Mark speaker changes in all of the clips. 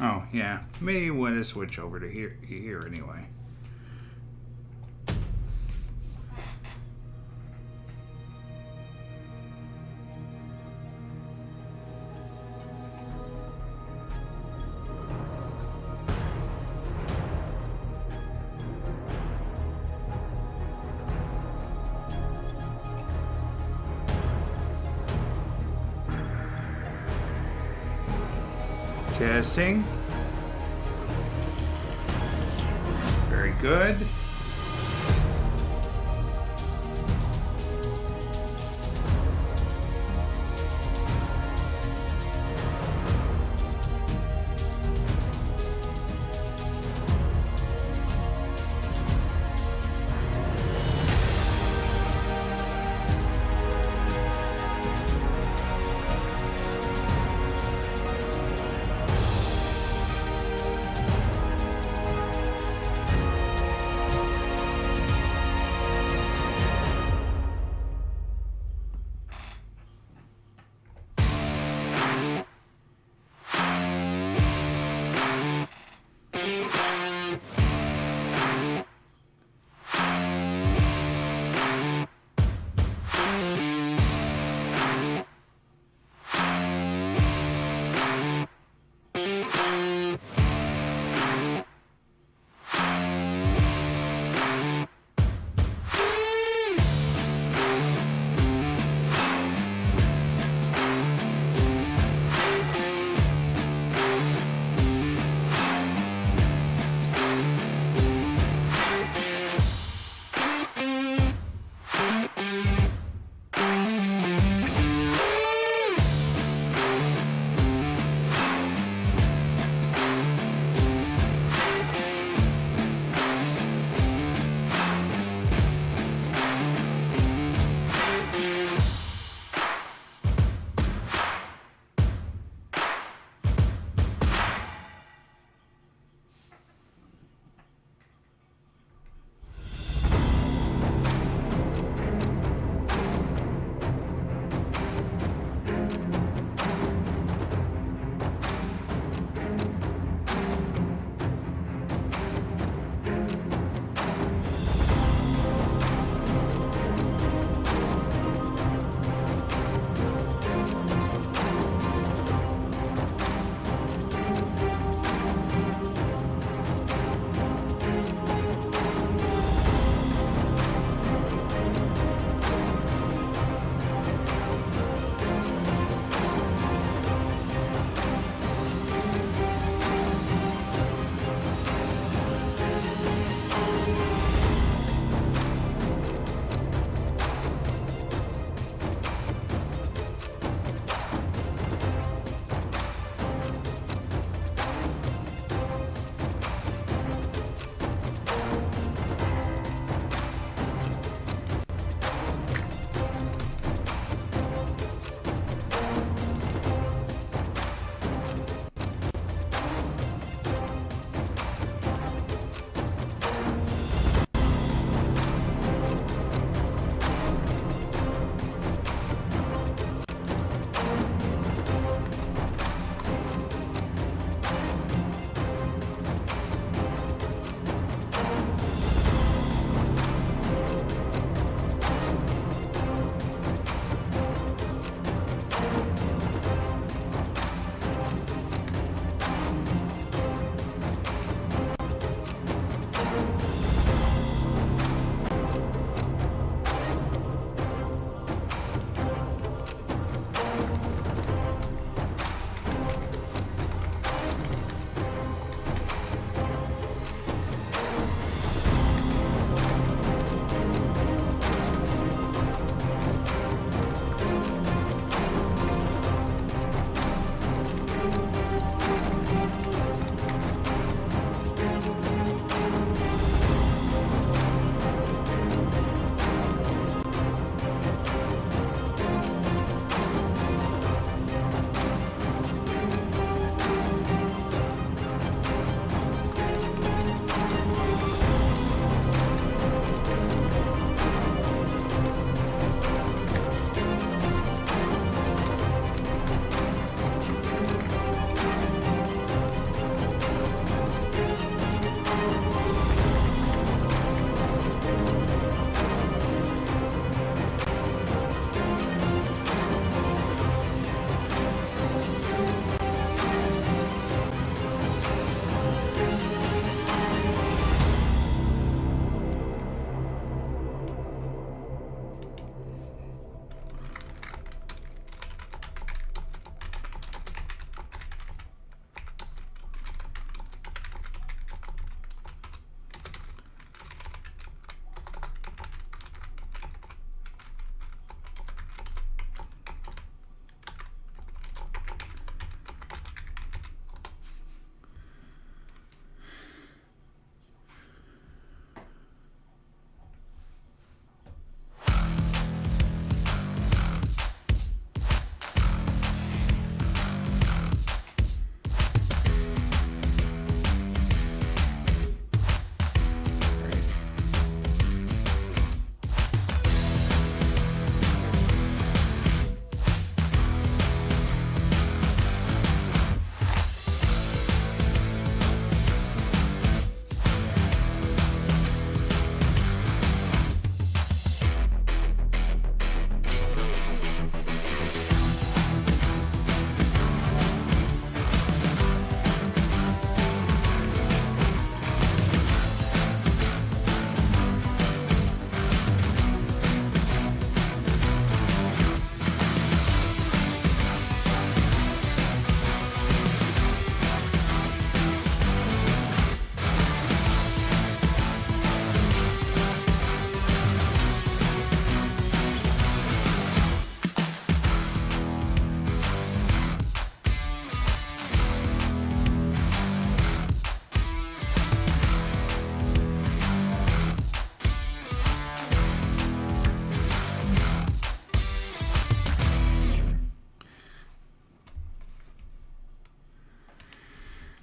Speaker 1: Oh, yeah. May want to switch over to here anyway. Testing. Very good.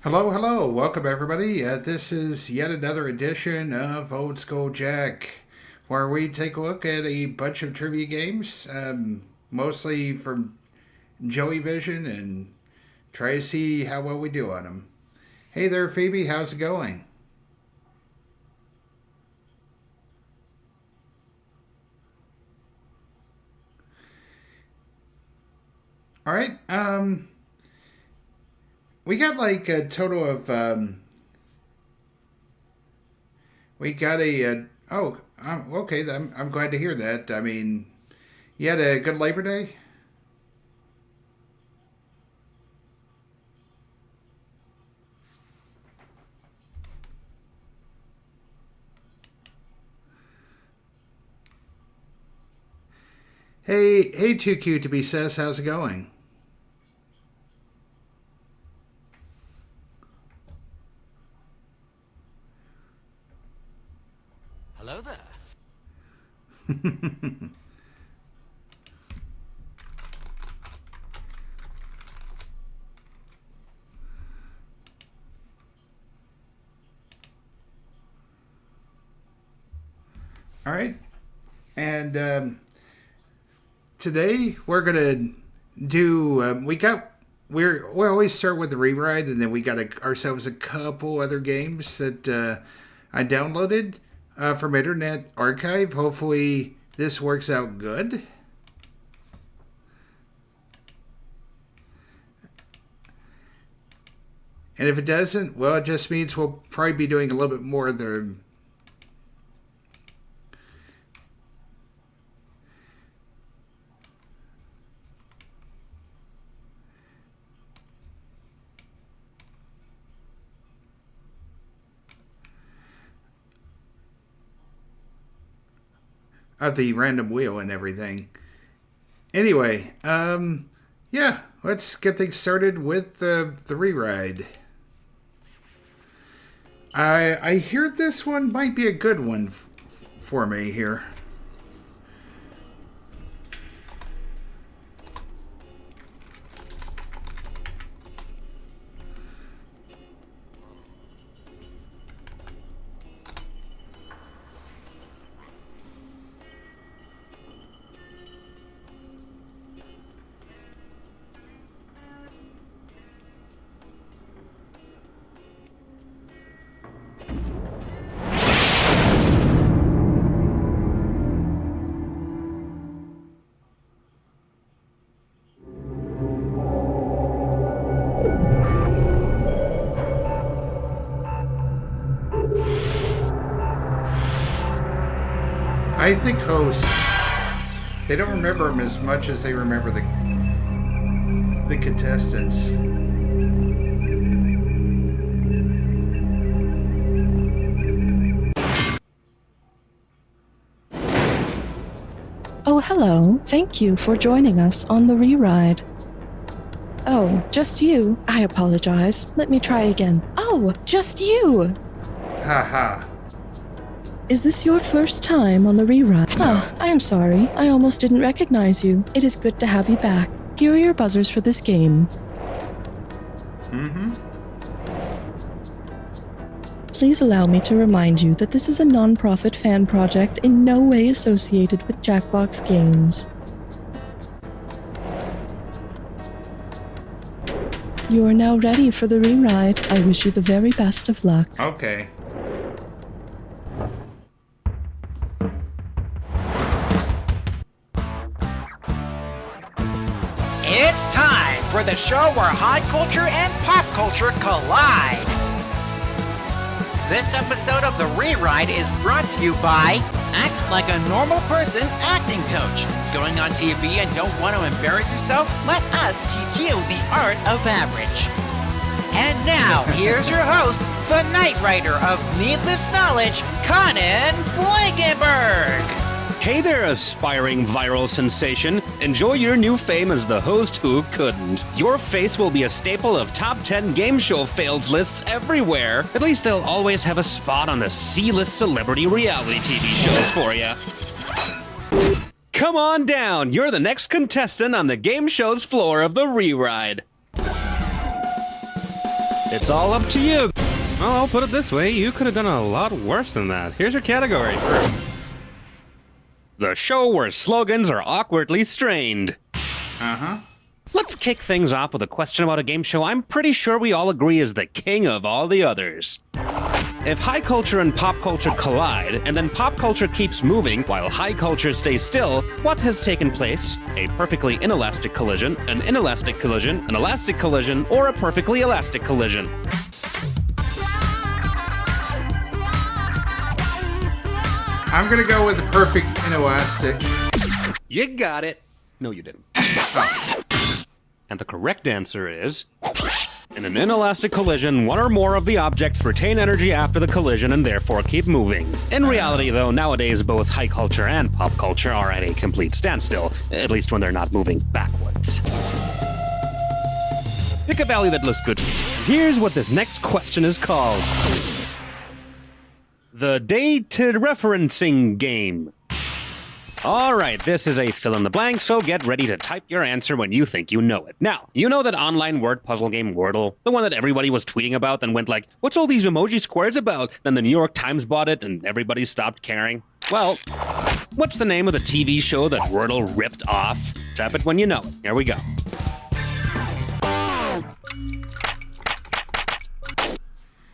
Speaker 1: Hello, hello. Welcome, everybody. This is yet another edition of Old School Jack, where we take a look at a bunch of trivia games, mostly from Joey Vision, and try to see how well we do on them. Hey there, Phoebe. How's it going? All right. We got like a total of we got okay. I'm glad to hear that. I mean, you had a good Labor Day. Hey, too cute to be sis. How's it going?
Speaker 2: Hello there.
Speaker 1: All right, and today we're gonna do. We always start with the rewrite, and then we got ourselves a couple other games that I downloaded from Internet Archive. Hopefully, this works out good. And if it doesn't, well, it just means we'll probably be doing a little bit more of the random wheel and everything. Anyway, yeah, let's get things started with the rewrite. I hear this one might be a good one for me here. I think hosts, they don't remember them as much as they remember the contestants.
Speaker 3: Oh, hello. Thank you for joining us on the re-ride. Oh, just you? I apologize. Let me try again. Oh, just you!
Speaker 1: Ha.
Speaker 3: Is this your first time on the rerun? Oh, I am sorry. I almost didn't recognize you. It is good to have you back. Here are your buzzers for this game. Please allow me to remind you that this is a non-profit fan project in no way associated with Jackbox Games. You are now ready for the rewrite. I wish you the very best of luck.
Speaker 1: Okay.
Speaker 2: It's time for the show where hot culture and pop culture collide. This episode of The Rewrite is brought to you by Act Like a Normal Person Acting Coach. Going on TV and don't want to embarrass yourself? Let us teach you the art of average. And now, here's your host, the Knight Rider of Needless Knowledge, Conan Blankenberg.
Speaker 4: Hey there, aspiring viral sensation. Enjoy your new fame as the host who couldn't. Your face will be a staple of top 10 game show fails lists everywhere. At least they'll always have a spot on the C-list celebrity reality TV shows for you. Come on down. You're the next contestant on the game show's floor of the Reride. It's all up to you. Well, I'll put it this way. You could have done a lot worse than that. Here's your category. The show where slogans are awkwardly strained.
Speaker 1: Uh-huh.
Speaker 4: Let's kick things off with a question about a game show I'm pretty sure we all agree is the king of all the others. If high culture and pop culture collide, and then pop culture keeps moving while high culture stays still, what has taken place? A perfectly inelastic collision, an inelastic collision, an elastic collision, or a perfectly elastic collision?
Speaker 1: I'm gonna go with the perfect inelastic.
Speaker 4: You got it. No, you didn't. And the correct answer is... in an inelastic collision, one or more of the objects retain energy after the collision and therefore keep moving. In reality, though, nowadays both high culture and pop culture are at a complete standstill, at least when they're not moving backwards. Pick a value that looks good. Here's what this next question is called. The dated referencing game. All right, this is a fill in the blank, so get ready to type your answer when you think you know it. Now, you know that online word puzzle game Wordle? The one that everybody was tweeting about, then went like, what's all these emoji squares about? Then the New York Times bought it and everybody stopped caring. Well, what's the name of the TV show that Wordle ripped off? Tap it when you know it. Here we go.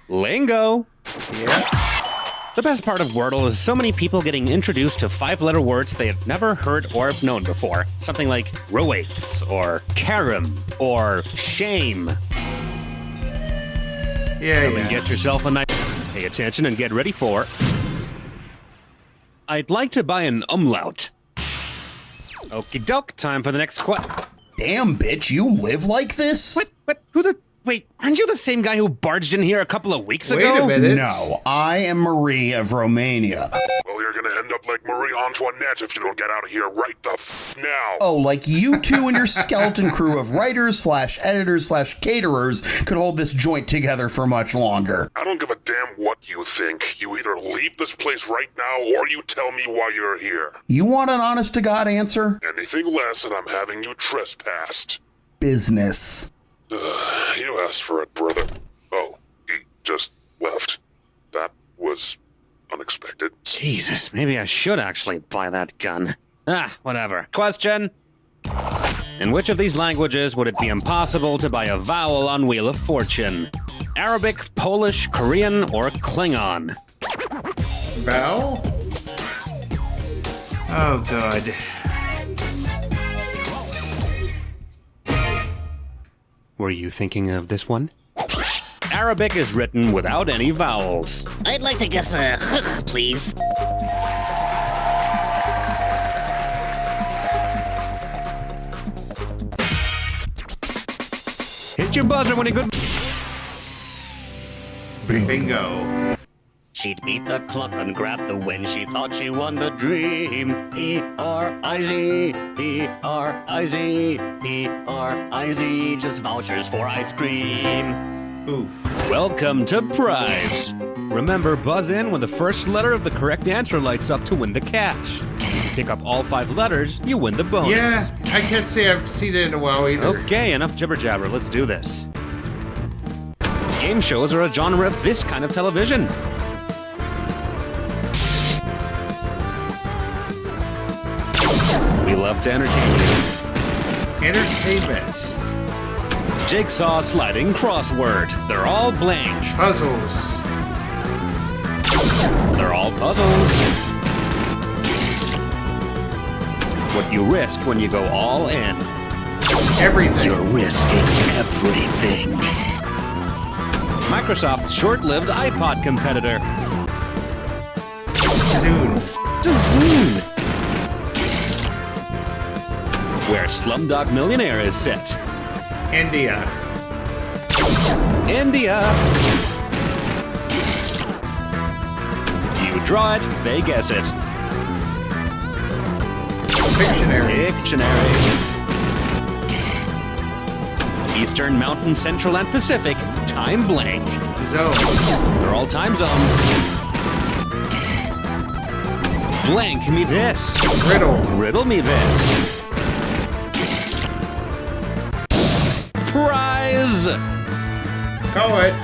Speaker 4: Lingo.
Speaker 1: Yeah.
Speaker 4: The best part of Wordle is so many people getting introduced to 5-letter words they have never heard or have known before. Something like roates, or carom, or shame.
Speaker 1: Yeah,
Speaker 4: Come and get yourself a nice... Pay attention and get ready for... I'd like to buy an umlaut. Okie doke, time for the next question.
Speaker 5: Damn, bitch, you live like this?
Speaker 4: What? Who the... Wait, aren't you the same guy who barged in here a couple of weeks
Speaker 1: Wait
Speaker 4: ago?
Speaker 1: a minute.
Speaker 5: No, I am Marie of Romania.
Speaker 6: Well, you're gonna end up like Marie Antoinette if you don't get out of here right the now.
Speaker 5: Oh, like you two and your skeleton crew of writers / editors / caterers could hold this joint together for much longer.
Speaker 6: I don't give a damn what you think. You either leave this place right now or you tell me why you're here.
Speaker 5: You want an honest-to-God answer?
Speaker 6: Anything less and I'm having you trespassed.
Speaker 5: Business.
Speaker 6: You asked for it, brother. Oh, he just left. That was unexpected.
Speaker 4: Jesus, maybe I should actually buy that gun. Whatever. Question. In which of these languages would it be impossible to buy a vowel on Wheel of Fortune? Arabic, Polish, Korean, or Klingon?
Speaker 1: Bell? Oh, God.
Speaker 4: Were you thinking of this one? Arabic is written without any vowels.
Speaker 7: I'd like to guess a please.
Speaker 4: Hit your buzzer when you go.
Speaker 1: Bingo.
Speaker 7: She'd beat the clock and grab the win. She thought she won the dream. P-R-I-Z, P-R-I-Z, P-R-I-Z. Just vouchers for ice cream.
Speaker 1: Oof.
Speaker 4: Welcome to Prize. Remember, buzz in when the first letter of the correct answer lights up to win the cash. If you pick up all 5 letters, you win the bonus.
Speaker 1: Yeah, I can't say I've seen it in a while either.
Speaker 4: Okay, enough jibber jabber. Let's do this. Game shows are a genre of this kind of television. We love to entertain you.
Speaker 1: Entertainment.
Speaker 4: Jigsaw sliding crossword. They're all blank.
Speaker 1: Puzzles.
Speaker 4: They're all puzzles. What you risk when you go all in.
Speaker 1: Everything.
Speaker 4: You're risking everything. Microsoft's short-lived iPod competitor.
Speaker 1: Soon.
Speaker 4: To Zune. Where Slumdog Millionaire is set.
Speaker 1: India.
Speaker 4: India. You draw it, they guess it.
Speaker 1: Pictionary.
Speaker 4: Pictionary. Eastern, Mountain, Central, and Pacific. Time blank.
Speaker 1: Zones.
Speaker 4: They're all time zones. Blank me this.
Speaker 1: Riddle.
Speaker 4: Riddle me this. Prize!
Speaker 1: Call it.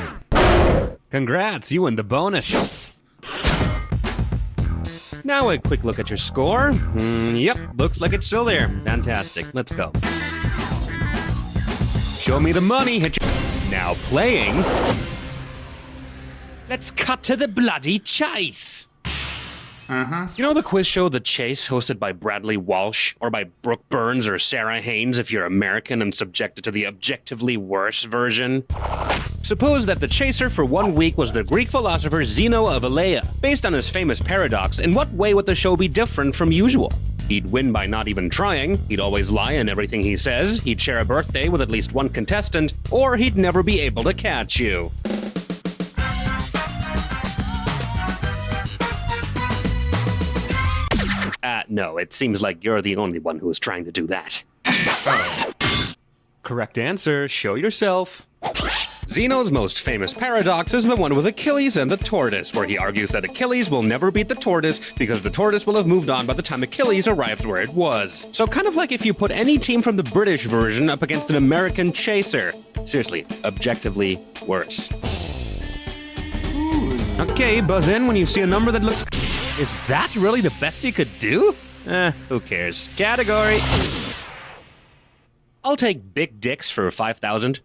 Speaker 4: Congrats, you win the bonus. Now a quick look at your score. Yep, looks like it's still there. Fantastic. Let's go. Show me the money. Now playing. Let's cut to the bloody chase. You know the quiz show The Chase, hosted by Bradley Walsh, or by Brooke Burns or Sarah Haynes if you're American and subjected to the objectively worse version? Suppose that the chaser for 1 week was the Greek philosopher Zeno of Elea. Based on his famous paradox, in what way would the show be different from usual? He'd win by not even trying, he'd always lie in everything he says, he'd share a birthday with at least one contestant, or he'd never be able to catch you. No, it seems like you're the only one who is trying to do that. Correct answer, show yourself. Zeno's most famous paradox is the one with Achilles and the tortoise, where he argues that Achilles will never beat the tortoise because the tortoise will have moved on by the time Achilles arrives where it was. So kind of like if you put any team from the British version up against an American chaser. Seriously, objectively worse. Okay, buzz in when you see a number that looks... Is that really the best you could do? Who cares? Category. I'll take big dicks for 5,000.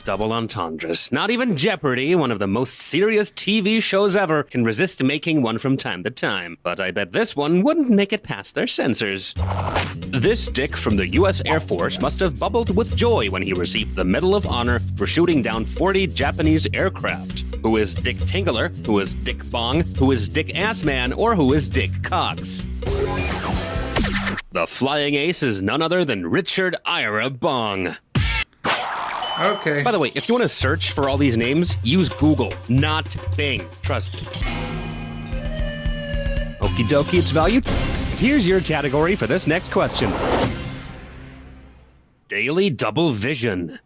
Speaker 4: Double entendres. Not even Jeopardy, one of the most serious TV shows ever, can resist making one from time to time. But I bet this one wouldn't make it past their censors. This dick from the US Air Force must have bubbled with joy when he received the Medal of Honor for shooting down 40 Japanese aircraft. Who is Dick Tingler? Who is Dick Bong? Who is Dick Assman? Or who is Dick Cox? The flying ace is none other than Richard Ira Bong.
Speaker 1: Okay.
Speaker 4: By the way, if you want to search for all these names, use Google, not Bing. Trust me. Okie dokie, it's valued. Here's your category for this next question. Daily double vision.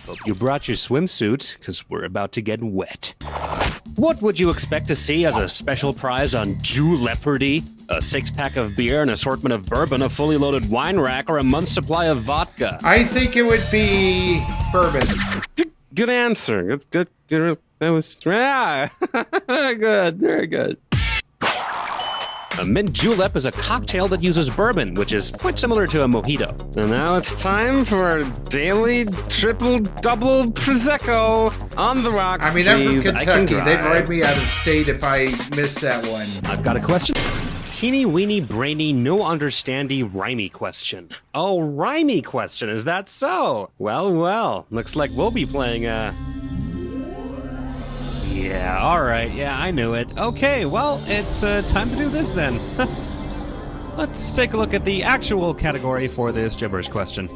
Speaker 4: Hope you brought your swimsuit, because we're about to get wet. What would you expect to see as a special prize on Jew Leopardy? A 6-pack of beer, an assortment of bourbon, a fully loaded wine rack, or a month's supply of vodka?
Speaker 1: I think it would be bourbon.
Speaker 4: Good answer. Good. That was good. Very good. A mint julep is a cocktail that uses bourbon, which is quite similar to a mojito. And now it's time for daily triple-double Prosecco on the rocks.
Speaker 1: I mean, I'm from Kentucky. They'd ride me out of state if I missed that one.
Speaker 4: I've got a question. Teeny weeny brainy no understandy rhymey question. Oh, rhymey question, is that so? Well, looks like we'll be playing Yeah, alright, yeah, I knew it. Okay, well, it's time to do this then. Let's take a look at the actual category for this gibberish question.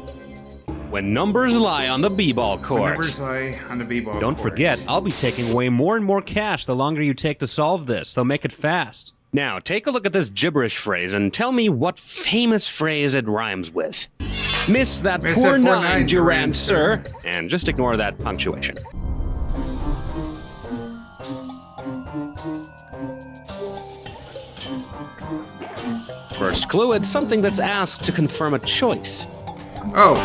Speaker 4: When numbers lie on the b-ball court.
Speaker 1: When numbers lie on the b-ball court.
Speaker 4: Don't forget, I'll be taking away more and more cash the longer you take to solve this. They'll make it fast. Now, take a look at this gibberish phrase and tell me what famous phrase it rhymes with. Miss that poor nine, Durant, sir. And just ignore that punctuation. First clue, it's something that's asked to confirm a choice.
Speaker 1: Oh.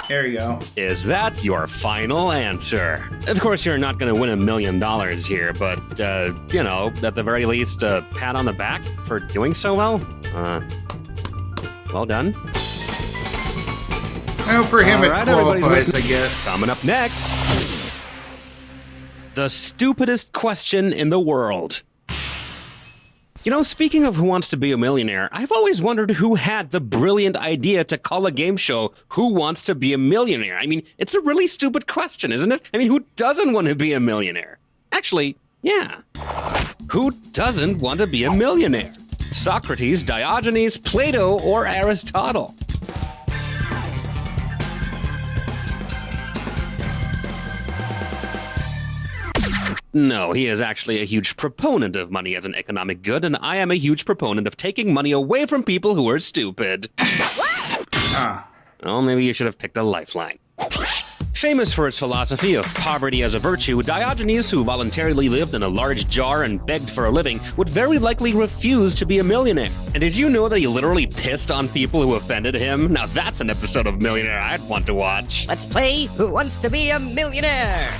Speaker 1: There you go.
Speaker 4: Is that your final answer? Of course, you're not going to win $1 million here, but, you know, at the very least, a pat on the back for doing so well. Well done.
Speaker 1: Well, for him, it qualifies, I guess.
Speaker 4: Coming up next, the stupidest question in the world. You know, speaking of Who Wants to Be a Millionaire, I've always wondered who had the brilliant idea to call a game show Who Wants to Be a Millionaire? I mean, it's a really stupid question, isn't it? I mean, who doesn't want to be a millionaire? Actually, yeah. Who doesn't want to be a millionaire? Socrates, Diogenes, Plato, or Aristotle? No, he is actually a huge proponent of money as an economic good, and I am a huge proponent of taking money away from people who are stupid. Well, maybe you should have picked a lifeline. Famous for its philosophy of poverty as a virtue, Diogenes, who voluntarily lived in a large jar and begged for a living, would very likely refuse to be a millionaire. And did you know that he literally pissed on people who offended him? Now that's an episode of Millionaire I'd want to watch.
Speaker 7: Let's play Who Wants to Be a Millionaire?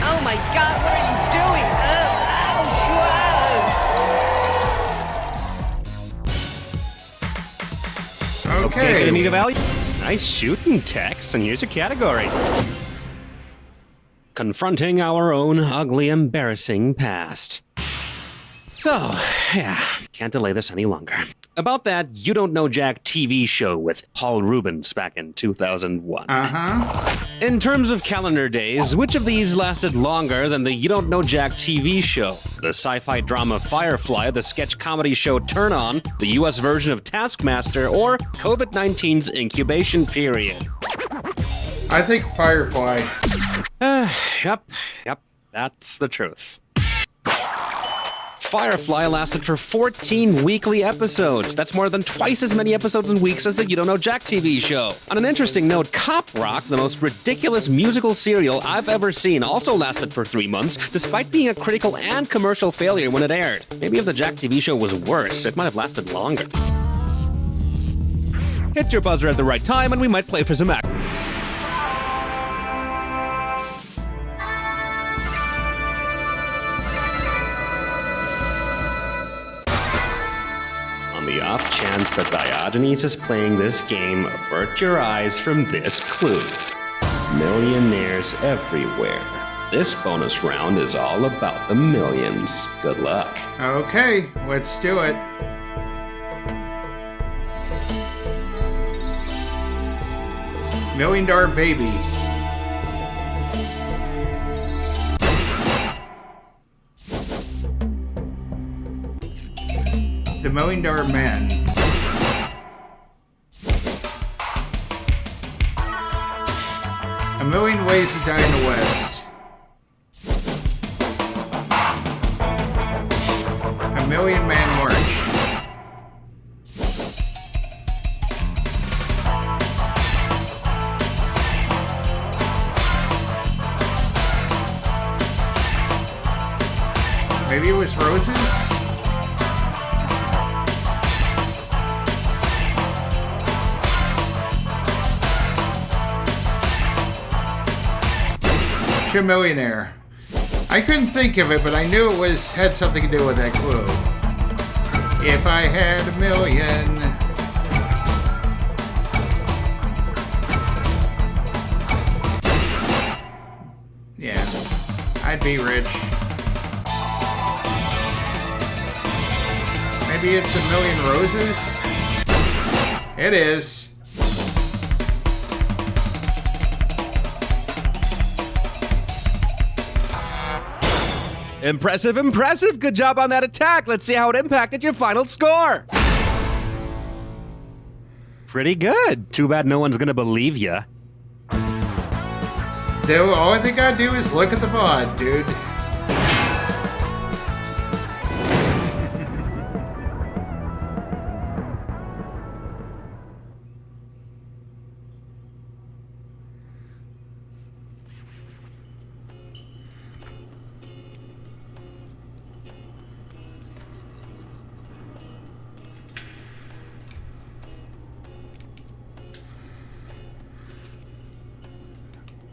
Speaker 7: Oh my god, what are you doing? Oh,
Speaker 1: Okay.
Speaker 4: Gonna need a value. Nice shooting, Tex, and here's your category. Confronting our own ugly, embarrassing past. So, yeah, can't delay this any longer. About that You Don't Know Jack TV show with Paul Rubens back in 2001. In terms of calendar days, which of these lasted longer than the You Don't Know Jack TV show? The sci-fi drama Firefly, the sketch comedy show Turn On, the US version of Taskmaster, or COVID-19's incubation period?
Speaker 1: I think Firefly.
Speaker 4: Yep, that's the truth. Firefly lasted for 14 weekly episodes. That's more than twice as many episodes in weeks as the You Don't Know Jack TV show. On an interesting note, Cop Rock, the most ridiculous musical serial I've ever seen, also lasted for 3 months, despite being a critical and commercial failure when it aired. Maybe if the Jack TV show was worse, it might have lasted longer. Hit your buzzer at the right time and we might play for some action. The off chance that Diogenes is playing this game, avert your eyes from this clue. Millionaires everywhere. This bonus round is all about the millions. Good luck.
Speaker 1: Okay, let's do it. $1 Million Baby. The $1 Million Man. A Million Ways to Die in the West. A Million Man March. Maybe it was Roses? Millionaire. I couldn't think of it, but I knew it had something to do with that clue. If I had $1 million. Yeah, I'd be rich. Maybe it's $1 Million Roses? It is.
Speaker 4: Impressive, impressive. Good job on that attack. Let's see how it impacted your final score. Pretty good. Too bad no one's gonna believe you.
Speaker 1: All I think I do is look at the VOD, dude.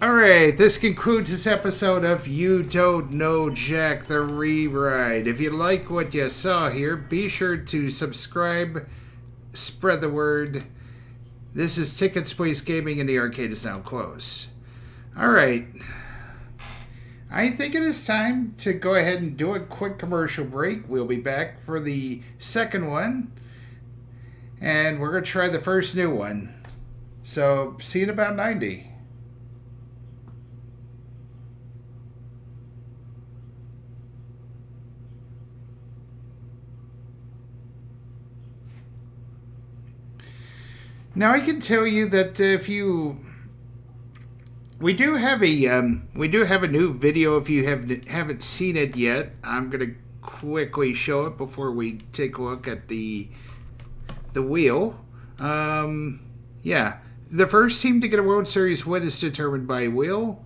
Speaker 1: Alright, this concludes this episode of You Don't Know Jack the Rewrite. If you like what you saw here, be sure to subscribe, spread the word. This is Tickets Place Gaming and the arcade is now closed. Alright, I think it is time to go ahead and do a quick commercial break. We'll be back for the second one, and we're going to try the first new one. So, see you in about 90. Now I can tell you that we do have a new video. If you haven't seen it yet, I'm gonna quickly show it before we take a look at the wheel. Yeah, The first team to get a World Series win is determined by wheel.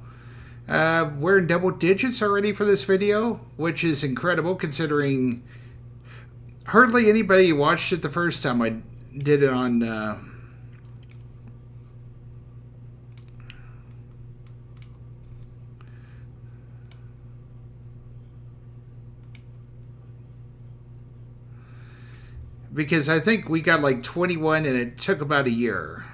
Speaker 1: We're in double digits already for this video, which is incredible considering hardly anybody watched it the first time I did it on... because I think we got like 21 and it took about a year.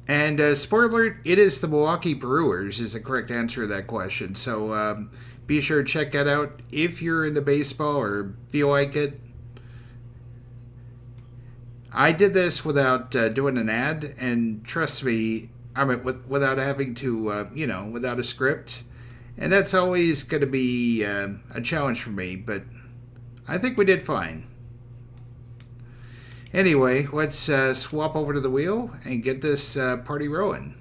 Speaker 1: And spoiler alert, it is the Milwaukee Brewers is the correct answer to that question. So be sure to check that out if you're into baseball or feel like it. I did this without doing an ad, and trust me, I mean, without having to, without a script. And that's always going to be a challenge for me, but I think we did fine. Anyway, let's swap over to the wheel and get this party rolling.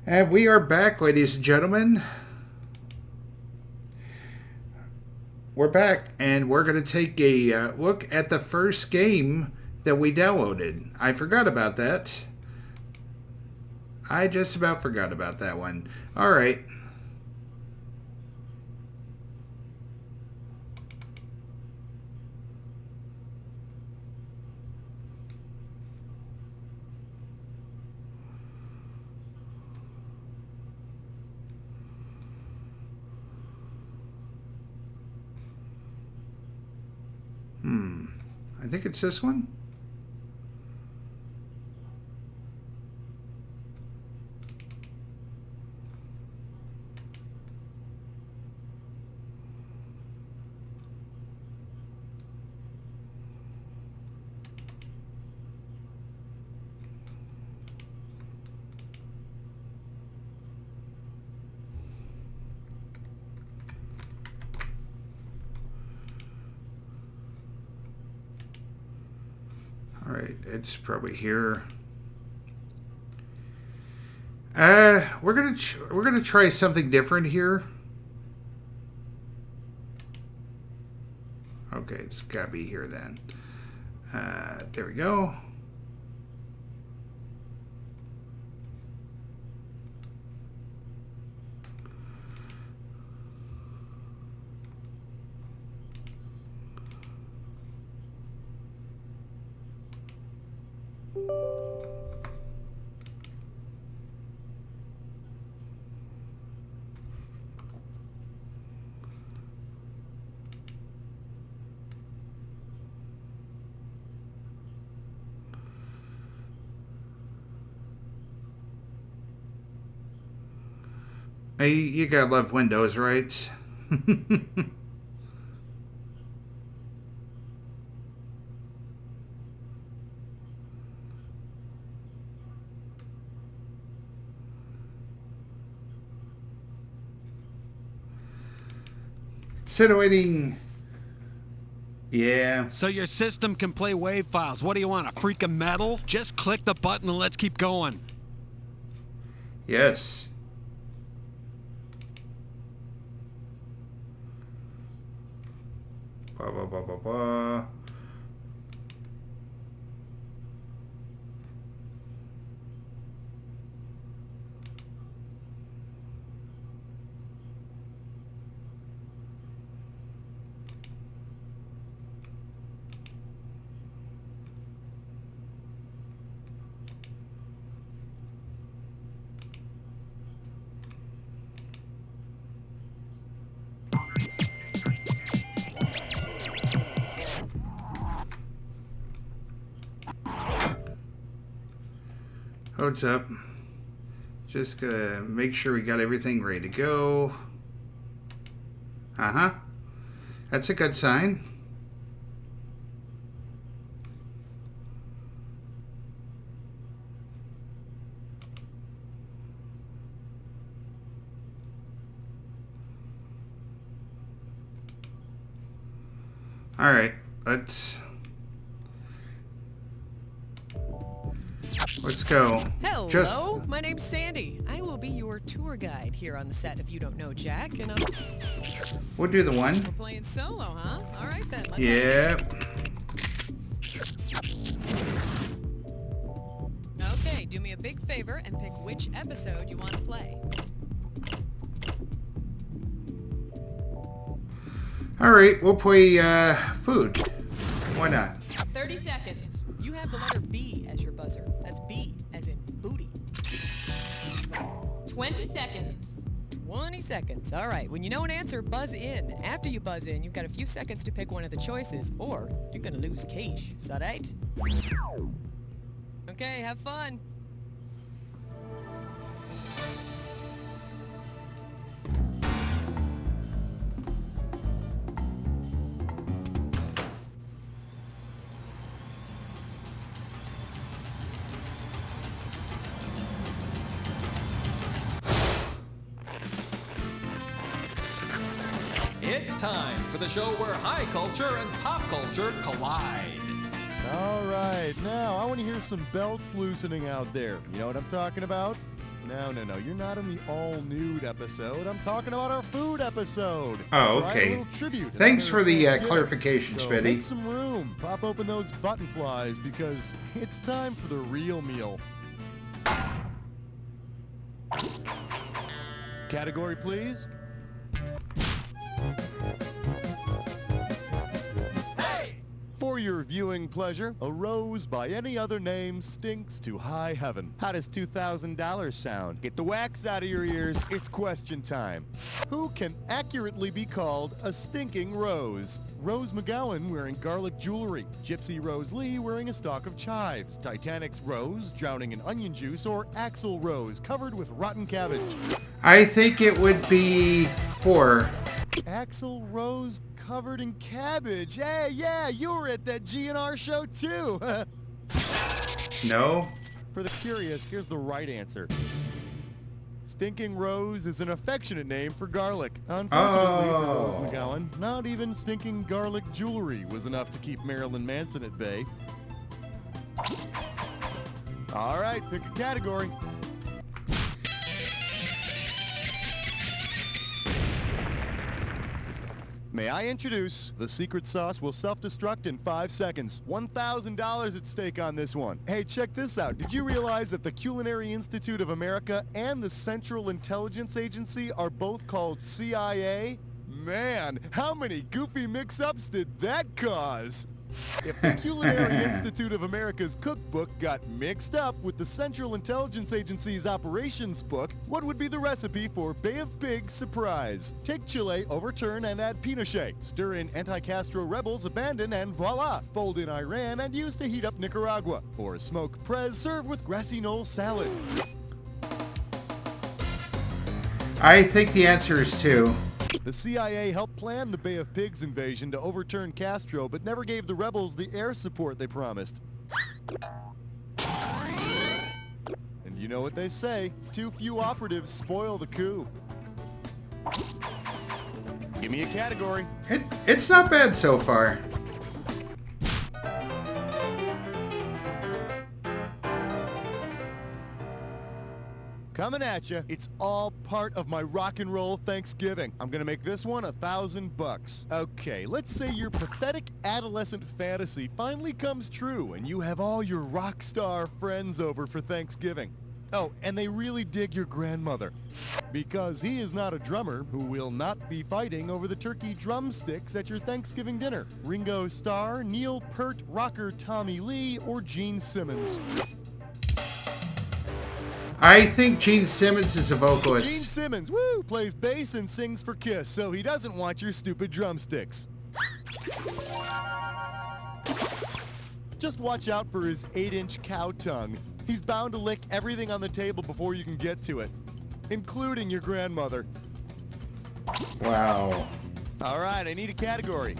Speaker 1: And we are back, ladies and gentlemen. We're back, and we're going to take a look at the first game that we downloaded. I forgot about that. I just about forgot about that one. All right. I think it's this one. All right, it's probably here. We're gonna try something different here. Okay, it's gotta be here then. There we go. Hey, you gotta love Windows, right? Situating. Yeah.
Speaker 8: So your system can play WAV files. What do you want, a freak of metal? Just click the button and let's keep going.
Speaker 1: Yes. Blah, blah, blah, blah, blah. What's up? Just gonna make sure we got everything ready to go. Uh-huh. That's a good sign. All right, let's... Let's go.
Speaker 9: Hello, my name's Sandy. I will be your tour guide here on the set if you don't know Jack, and
Speaker 1: We'll do the one.
Speaker 9: we're playing solo, huh? All right then, let's
Speaker 1: Yep.
Speaker 9: Okay, do me a big favor and pick which episode you want to play.
Speaker 1: All right, we'll play food. Why not?
Speaker 9: 30 seconds. You have the letter B as your buzzer. That's B as in booty. 20 seconds. 20 seconds. All right, when you know an answer, buzz in. After you buzz in, you've got a few seconds to pick one of the choices, or you're gonna lose cash. Is that right? Okay, have fun.
Speaker 8: It's time for the show where high culture and pop culture collide.
Speaker 10: All right, now I want to hear some belts loosening out there. You know what I'm talking about? No, you're not in the all-nude episode. I'm talking about our food episode.
Speaker 1: Oh,
Speaker 10: Right,
Speaker 1: okay.
Speaker 10: a little tribute. in
Speaker 1: Thanks
Speaker 10: honor
Speaker 1: for
Speaker 10: of
Speaker 1: the
Speaker 10: Thanksgiving.
Speaker 1: clarification,
Speaker 10: So
Speaker 1: Spitty.
Speaker 10: make some room. Pop open those button flies because it's time for the real meal. Category, please. For your viewing pleasure, a rose by any other name stinks to high heaven. How does $2,000 sound? Get the wax out of your ears. It's question time. Who can accurately be called a stinking rose? Rose McGowan wearing garlic jewelry. Gypsy Rose Lee wearing a stalk of chives. Titanic's Rose drowning in onion juice, or Axl Rose covered with rotten cabbage.
Speaker 1: I think it would be 4.
Speaker 10: Axl Rose covered in cabbage. Hey, yeah, you were at that GNR show too.
Speaker 1: No?
Speaker 10: For the curious, here's the right answer. Stinking Rose is an affectionate name for garlic. Unfortunately for Rose
Speaker 1: Oh.
Speaker 10: McGowan, not even stinking garlic jewelry was enough to keep Marilyn Manson at bay. All right, pick a category. May I introduce the secret sauce will self-destruct in 5 seconds. $1,000 at stake on this one. Hey, check this out. Did you realize that the Culinary Institute of America and the Central Intelligence Agency are both called CIA? Man, how many goofy mix-ups did that cause? If the Culinary Institute of America's cookbook got mixed up with the Central Intelligence Agency's operations book, what would be the recipe for Bay of Pigs surprise? Take Chile, overturn, and add Pinochet. Stir in anti-Castro rebels, abandon, and voila! Fold in Iran and use to heat up Nicaragua. Or smoke Prez, serve with grassy knoll salad.
Speaker 1: I think the answer is 2.
Speaker 10: The CIA helped plan the Bay of Pigs invasion to overturn Castro, but never gave the rebels the air support they promised. And you know what they say, too few operatives spoil the coup. Give me a category.
Speaker 1: It's not bad so far.
Speaker 10: Coming at you, it's all part of my rock and roll Thanksgiving. I'm gonna make this one $1,000. Okay, let's say your pathetic adolescent fantasy finally comes true and you have all your rock star friends over for Thanksgiving. Oh, and they really dig your grandmother. Because he is not a drummer who will not be fighting over the turkey drumsticks at your Thanksgiving dinner. Ringo Starr, Neil Peart, rocker Tommy Lee, or Gene Simmons.
Speaker 1: I think Gene Simmons is a
Speaker 10: Gene
Speaker 1: vocalist.
Speaker 10: Simmons, woo, plays bass and sings for Kiss, so he doesn't want your stupid drumsticks. Just watch out for his 8-inch cow tongue. He's bound to lick everything on the table before you can get to it, including your grandmother.
Speaker 1: Wow.
Speaker 10: All right, I need a category.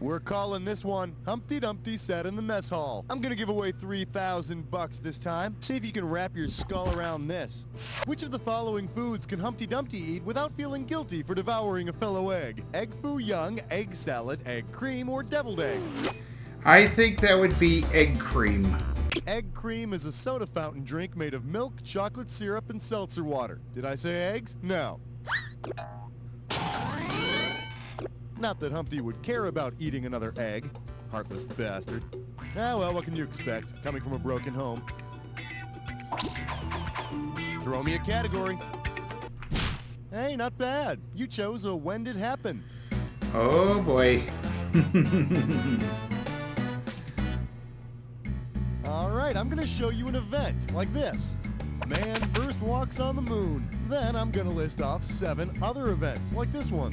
Speaker 10: We're calling this one Humpty Dumpty Sat in the Mess Hall. I'm gonna give away $3,000 this time. See if you can wrap your skull around this. Which of the following foods can Humpty Dumpty eat without feeling guilty for devouring a fellow egg? Egg foo young, egg salad, egg cream, or deviled egg?
Speaker 1: I think that would be egg cream.
Speaker 10: Egg cream is a soda fountain drink made of milk, chocolate syrup, and seltzer water. Did I say eggs? No. Not that Humpty would care about eating another egg. Heartless bastard. Ah, well, what can you expect, coming from a broken home? Throw me a category. Hey, not bad. You chose a when did happen.
Speaker 1: Oh, boy.
Speaker 10: All right, I'm going to show you an event like this. Man first walks on the moon. Then I'm going to list off 7 other events like this one.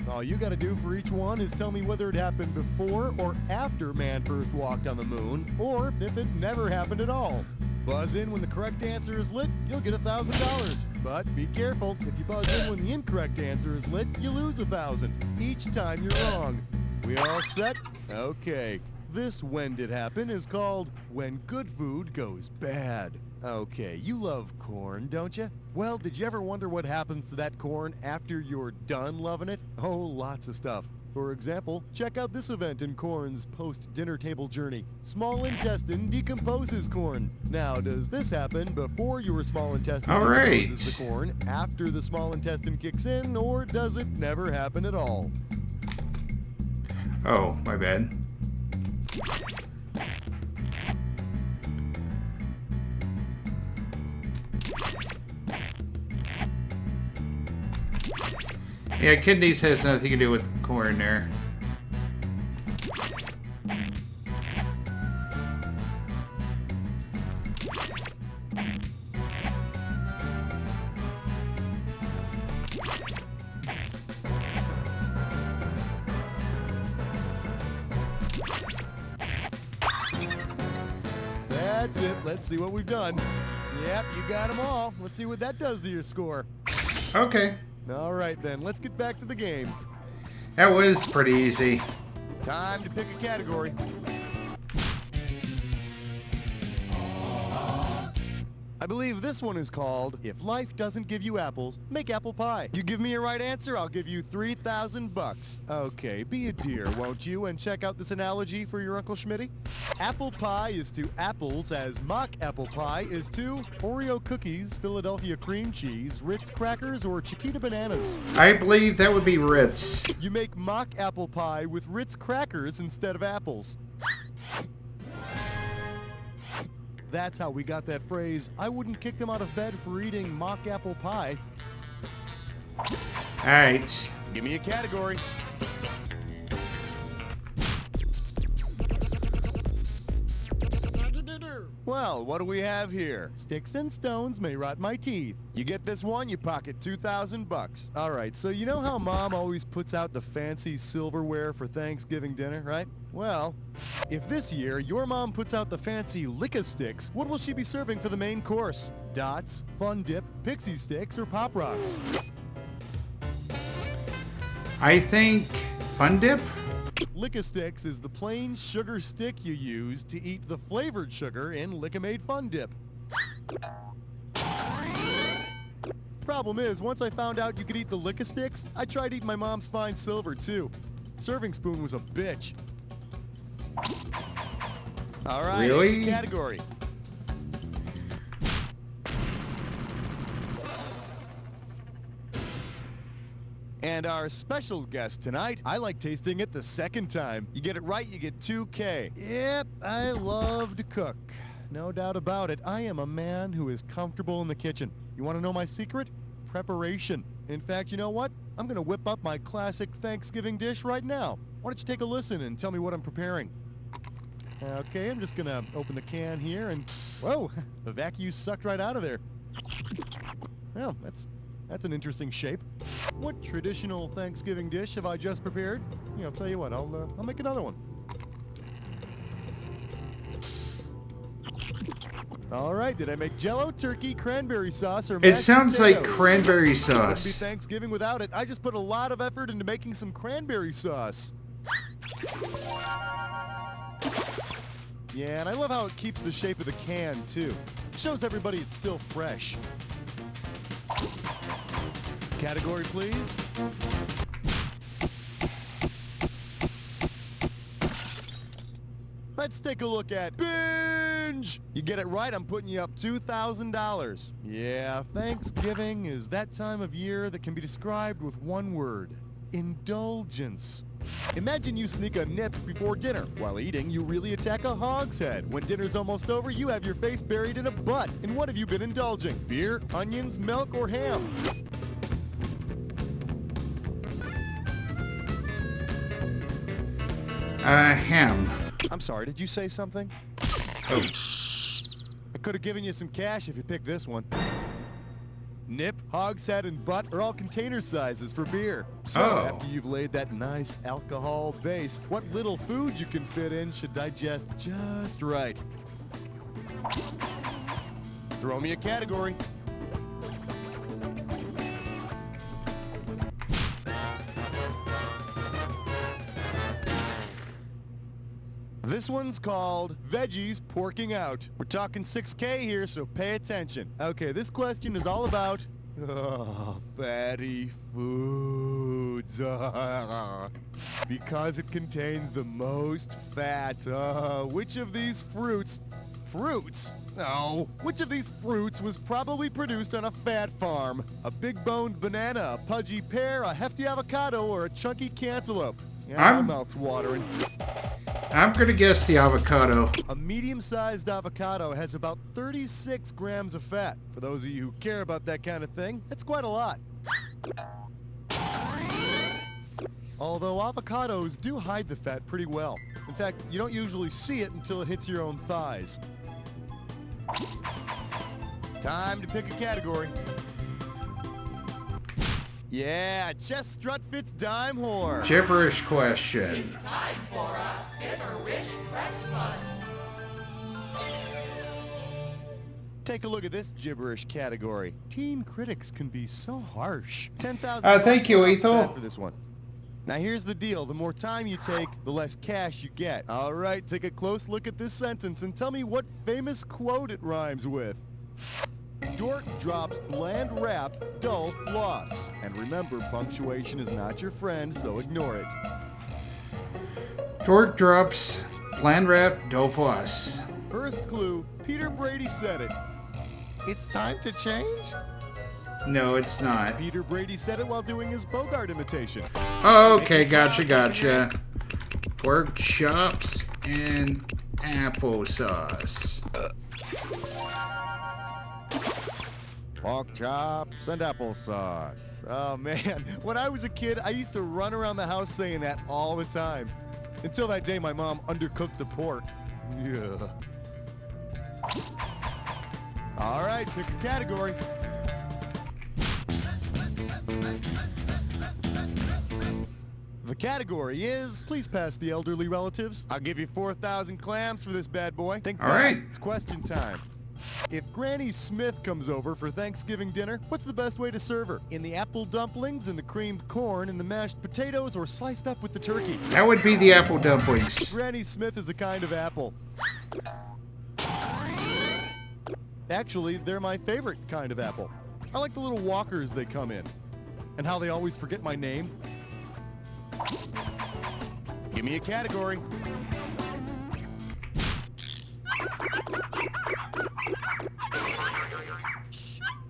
Speaker 10: All you got to do for each one is tell me whether it happened before or after man first walked on the moon, or if it never happened at all. Buzz in when the correct answer is lit, you'll get $1,000. But be careful, if you buzz in when the incorrect answer is lit, you lose $1,000 each time you're wrong. We all set? Okay. This when did happen is called When Good Food Goes Bad. Okay, you love corn, don't you? Well, did you ever wonder what happens to that corn after you're done loving it? Oh, lots of stuff. For example, check out this event in corn's post-dinner table journey. Small intestine decomposes corn. Now, does this happen before your small intestine decomposes the corn, after the small intestine kicks in, or does it never happen at all?
Speaker 1: Oh, my bad. Yeah, kidneys has nothing to do with corn there.
Speaker 10: That's it. Let's see what we've done. Yep, you got them all. Let's see what that does to your score.
Speaker 1: Okay.
Speaker 10: All right, then. Let's get back to the game.
Speaker 1: That was pretty easy.
Speaker 10: Time to pick a category. I believe this one is called If Life Doesn't Give You Apples, Make Apple Pie. You give me a right answer, I'll give you $3,000. Okay, be a dear, won't you, and check out this analogy for your Uncle Schmitty? Apple pie is to apples as mock apple pie is to Oreo cookies, Philadelphia cream cheese, Ritz crackers, or Chiquita bananas.
Speaker 1: I believe that would be Ritz.
Speaker 10: You make mock apple pie with Ritz crackers instead of apples. That's how we got that phrase, I wouldn't kick them out of bed for eating mock apple pie.
Speaker 1: Alright.
Speaker 10: Give me a category. Well, what do we have here? Sticks and stones may rot my teeth. You get this one, you pocket $2,000. All right, so you know how Mom always puts out the fancy silverware for Thanksgiving dinner, right? Well, if this year your mom puts out the fancy Lick-a-Sticks, what will she be serving for the main course? Dots, Fun Dip, Pixie Sticks, or Pop Rocks?
Speaker 1: I think Fun Dip?
Speaker 10: Lick-a-Sticks is the plain sugar stick you use to eat the flavored sugar in Lick-a-Made Fun Dip. Problem is, once I found out you could eat the Lick-a-Sticks, I tried eating my mom's fine silver too. Serving spoon was a bitch. All right,
Speaker 1: really?
Speaker 10: Category. And our special guest tonight, I like tasting it the second time. You get it right, you get $2K. Yep, I love to cook. No doubt about it, I am a man who is comfortable in the kitchen. You want to know my secret? Preparation. In fact, you know what? I'm going to whip up my classic Thanksgiving dish right now. Why don't you take a listen and tell me what I'm preparing? Okay, I'm just going to open the can here and... Whoa, the vacuum sucked right out of there. Well, that's an interesting shape. What traditional Thanksgiving dish have I just prepared? You know, I'll tell you what, I'll make another one. All right, did I make Jell-O, turkey, cranberry sauce, or mashed
Speaker 1: It sounds
Speaker 10: potatoes?
Speaker 1: like cranberry
Speaker 10: It wouldn't be
Speaker 1: sauce.
Speaker 10: Thanksgiving without it. I just put a lot of effort into making some cranberry sauce. Yeah, and I love how it keeps the shape of the can, too. Shows everybody it's still fresh. Category, please. Let's take a look at binge. You get it right, I'm putting you up $2,000. Yeah, Thanksgiving is that time of year that can be described with one word: indulgence. Imagine you sneak a nip before dinner. While eating, you really attack a hog's head. When dinner's almost over, you have your face buried in a butt. And what have you been indulging? Beer, onions, milk, or ham?
Speaker 1: Ham.
Speaker 10: I'm sorry, did you say something?
Speaker 1: Oh.
Speaker 10: I could have given you some cash if you picked this one. Nip, hogshead, and butt are all container sizes for beer. So after you've laid that nice alcohol base, what little food you can fit in should digest just right. Throw me a category. This one's called Veggies Porking Out. We're talking 6K here, so pay attention. Okay, this question is all about fatty foods. Because it contains the most fat. Which of these fruits? No. Which of these fruits was probably produced on a fat farm? A big-boned banana, a pudgy pear, a hefty avocado, or a chunky cantaloupe? Yeah, my mouth's watering.
Speaker 1: I'm gonna guess the avocado.
Speaker 10: A medium-sized avocado has about 36 grams of fat. For those of you who care about that kind of thing, that's quite a lot. Although avocados do hide the fat pretty well. In fact, you don't usually see it until it hits your own thighs. Time to pick a category. Yeah, chest strut fits dime whore.
Speaker 1: Gibberish question.
Speaker 11: It's time for a Gibberish question.
Speaker 10: Take a look at this gibberish category. Teen critics can be so harsh. 10,000.
Speaker 1: Thank you, Ethel.
Speaker 10: For this one. Now here's the deal. The more time you take, the less cash you get. All right, take a close look at this sentence and tell me what famous quote it rhymes with. Dork drops bland rap, dull floss. And remember, punctuation is not your friend, so ignore it.
Speaker 1: Dork drops bland rap, dull floss.
Speaker 10: First clue, Peter Brady said it. It's time to change?
Speaker 1: No, it's not.
Speaker 10: Peter Brady said it while doing his Bogart imitation.
Speaker 1: Okay, gotcha. Pork chops and applesauce.
Speaker 10: Pork chops and applesauce. Oh man, when I was a kid, I used to run around the house saying that all the time. Until that day my mom undercooked the pork. Yeah. All right, pick a category. The category is, please pass the elderly relatives. I'll give you 4,000 clams for this bad boy. Think fast.
Speaker 1: All right.
Speaker 10: It's question time. If Granny Smith comes over for Thanksgiving dinner, what's the best way to serve her? In the apple dumplings, in the creamed corn, in the mashed potatoes, or sliced up with the turkey?
Speaker 1: That would be the apple dumplings.
Speaker 10: Granny Smith is a kind of apple. Actually, they're my favorite kind of apple. I like the little walkers they come in. And how they always forget my name. Give me a category.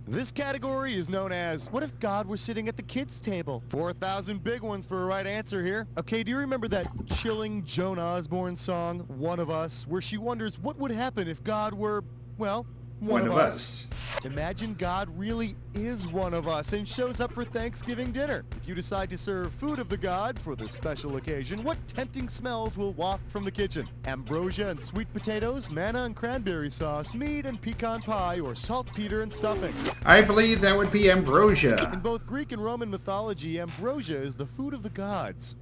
Speaker 10: This category is known as, what if God were sitting at the kids' table? 4,000 big ones for a right answer here. Okay, do you remember that chilling Joan Osborne song, One of Us, where she wonders what would happen if God were, well, one of us? Imagine God really is one of us and shows up for Thanksgiving dinner. If you decide to serve food of the gods for this special occasion, what tempting smells will waft from the kitchen? Ambrosia and sweet potatoes, manna and cranberry sauce, meat and pecan pie, or saltpeter and stuffing?
Speaker 1: I believe that would be ambrosia.
Speaker 10: In both Greek and Roman mythology, ambrosia is the food of the gods.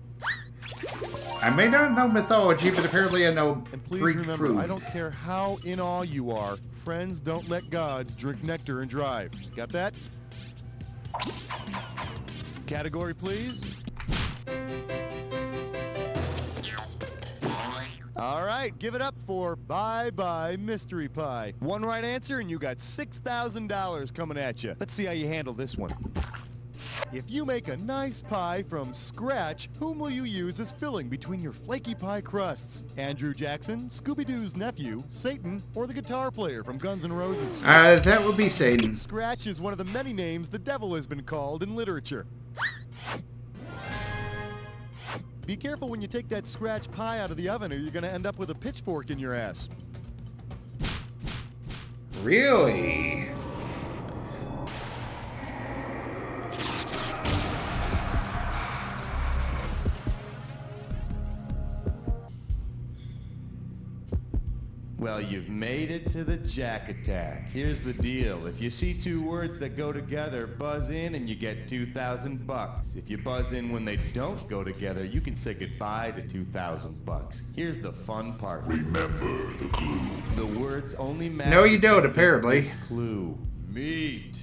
Speaker 1: I may not know mythology, but apparently I know
Speaker 10: And please
Speaker 1: Greek
Speaker 10: remember,
Speaker 1: food.
Speaker 10: I don't care how in awe you are, friends don't let gods drink nectar and drive. Got that? Category, please. All right, right, give it up for Bye Bye Mystery Pie. One right answer and you got $6,000 coming at you. Let's see how you handle this one. If you make a nice pie from scratch, whom will you use as filling between your flaky pie crusts? Andrew Jackson, Scooby-Doo's nephew, Satan, or the guitar player from Guns N' Roses?
Speaker 1: That would be Satan.
Speaker 10: Scratch is one of the many names the devil has been called in literature. Be careful when you take that scratch pie out of the oven or you're going to end up with a pitchfork in your ass.
Speaker 1: Really?
Speaker 10: Well, you've made it to the Jack Attack. Here's the deal. If you see two words that go together, buzz in and you get $2,000. If you buzz in when they don't go together, you can say goodbye to $2,000. Here's the fun part.
Speaker 6: Remember the clue.
Speaker 10: The words only matter.
Speaker 1: No, you don't, apparently.
Speaker 10: This clue. Meat.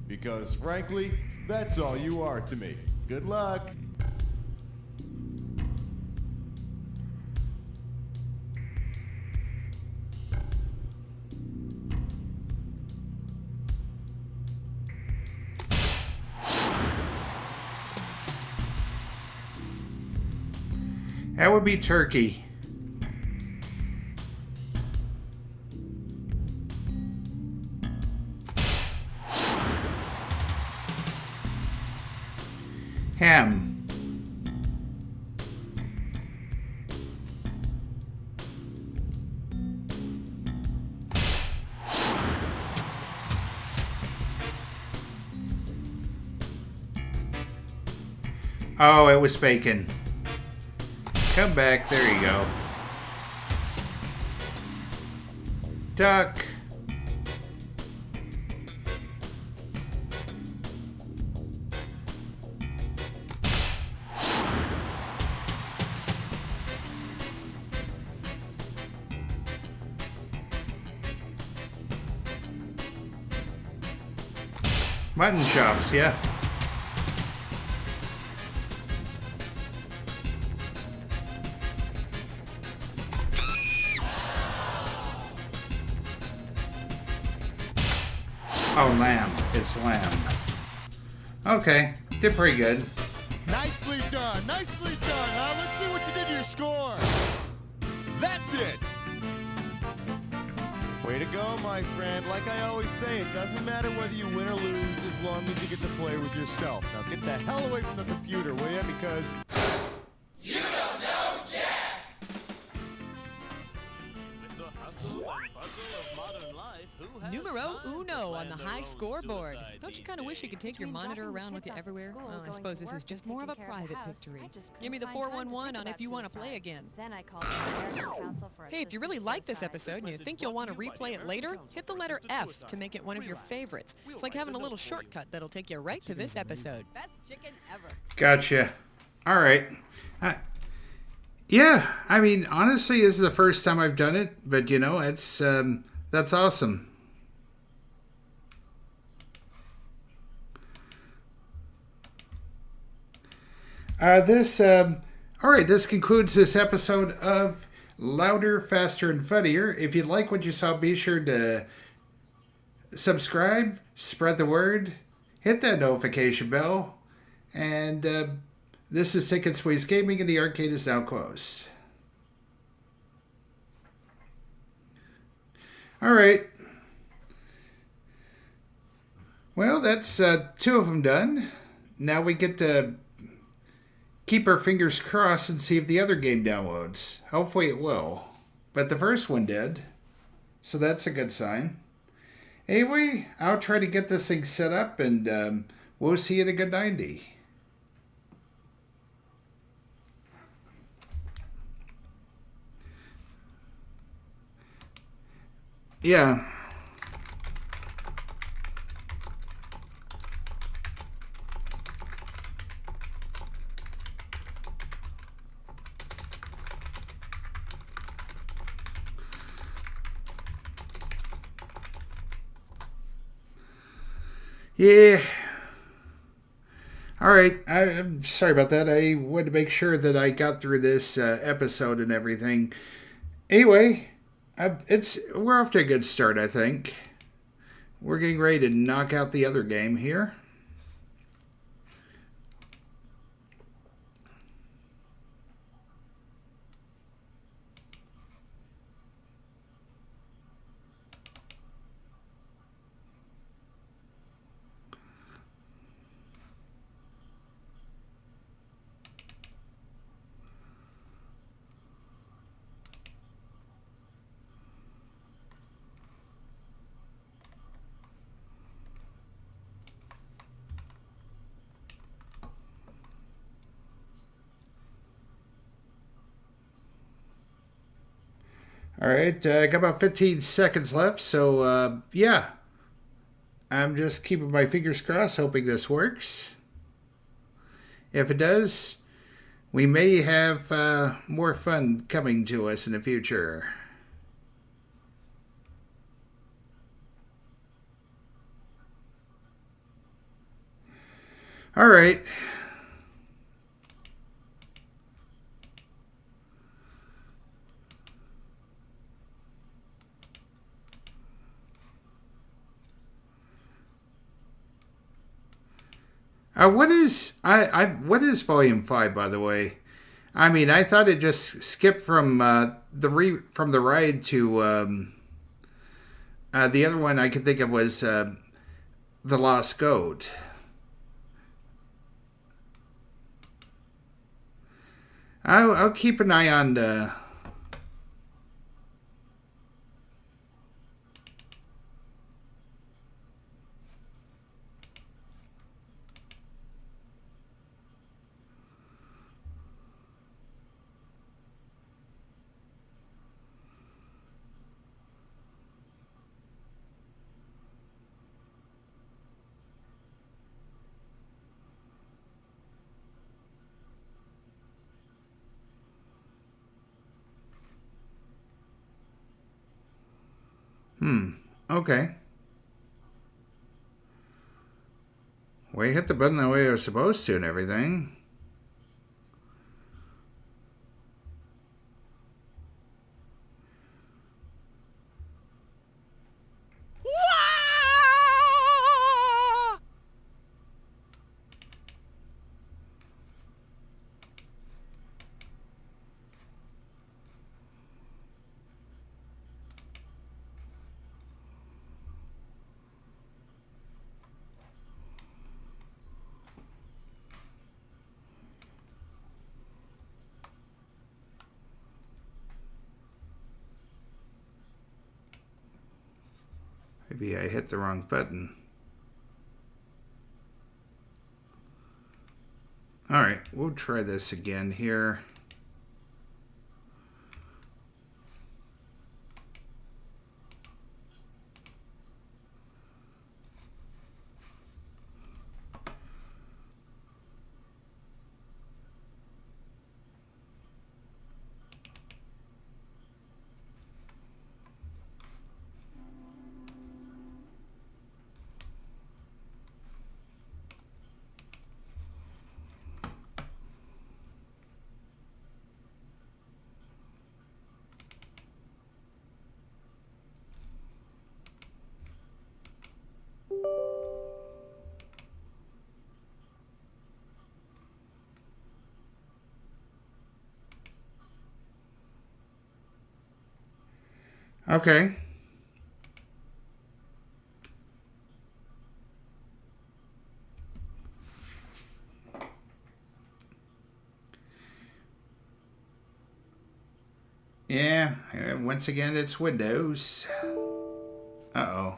Speaker 10: Because frankly, that's all you are to me. Good luck.
Speaker 1: That would be turkey. Ham. Oh, it was bacon. Come back. There you go. Duck. Mutton chops, yeah. Oh, lamb. It's lamb. Okay. Did pretty good.
Speaker 10: Nicely done. Nicely done. Now let's see what you did to your score. That's it. Way to go, my friend. Like I always say, it doesn't matter whether you win or lose as long as you get to play with yourself. Now get the hell away from the computer, will you? Because
Speaker 11: You don't know Jack!
Speaker 9: Numero uno on the high scoreboard. Don't you kind of wish you could take your monitor around with you everywhere? Well, I suppose this is just more of a private victory. Give me the 411 on if you want to play again. Hey, if you really like this episode and you think you'll want to replay it later, hit the letter F to make it one of your favorites. It's like having a little shortcut that'll take you right to this episode.
Speaker 11: Best chicken ever.
Speaker 1: Gotcha. All right. Yeah, I mean, honestly, this is the first time I've done it, but you know, that's awesome. All right, this concludes this episode of Louder, Faster, and Funnier. If you like what you saw, be sure to subscribe, spread the word, hit that notification bell, and this is Ticket Squeeze Gaming, and the arcade is now closed. All right. Well, that's two of them done. Now we get to keep our fingers crossed and see if the other game downloads. Hopefully it will. But the first one did. So that's a good sign. Anyway, I'll try to get this thing set up, and we'll see you at a good 90. Yeah. Yeah. All right. I'm sorry about that. I wanted to make sure that I got through this episode and everything. Anyway, we're off to a good start, I think. We're getting ready to knock out the other game here. All right, got about 15 seconds left, so yeah. I'm just keeping my fingers crossed, hoping this works. If it does, we may have more fun coming to us in the future. All right. What is Volume 5, by the way? I mean, I thought it just skipped from from the ride to the other one I could think of was the Lost Goat. I'll keep an eye on the. Okay. We hit the button the way we were supposed to and everything. Maybe I hit the wrong button. All right, we'll try this again here. Okay. Yeah, once again, it's Windows. Uh-oh.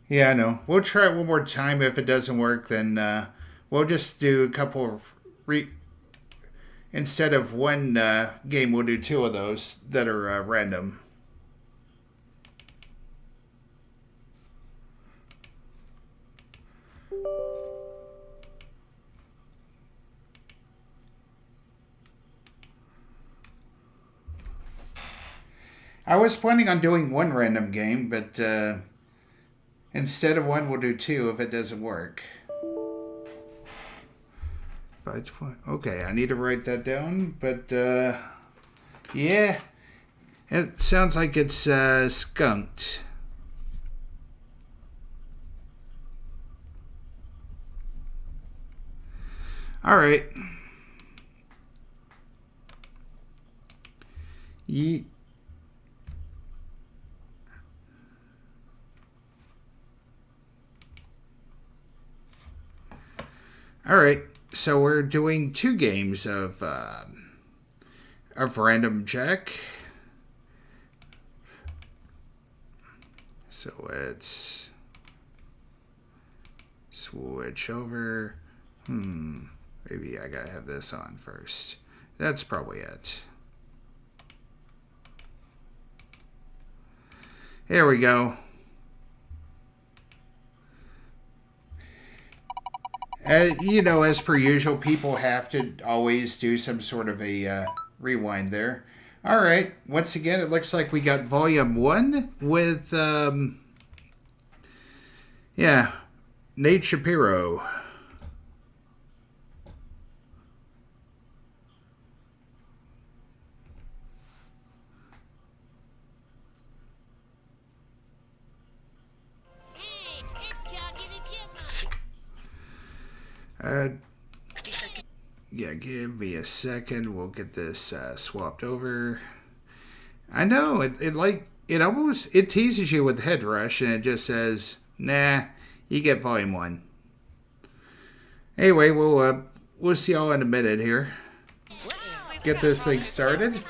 Speaker 1: Yeah, I know. We'll try it one more time. If it doesn't work, then we'll just do a couple of instead of one game, we'll do two of those that are random. I was planning on doing one random game, but Instead of 1, we'll do 2 if it doesn't work. Okay, I need to write that down, but yeah, it sounds like it's skunked. All right. All right. So we're doing 2 games of random check. So let's switch over. Maybe I gotta have this on first. That's probably it. Here we go. You know, as per usual, people have to always do some sort of a rewind there. All right. Once again, it looks like we got Volume 1 with, Nate Shapiro. Yeah, give me a second. We'll get this swapped over. I know it teases you with Head Rush, and it just says, "Nah, you get Volume 1." Anyway, we'll see y'all in a minute here. Get this thing started.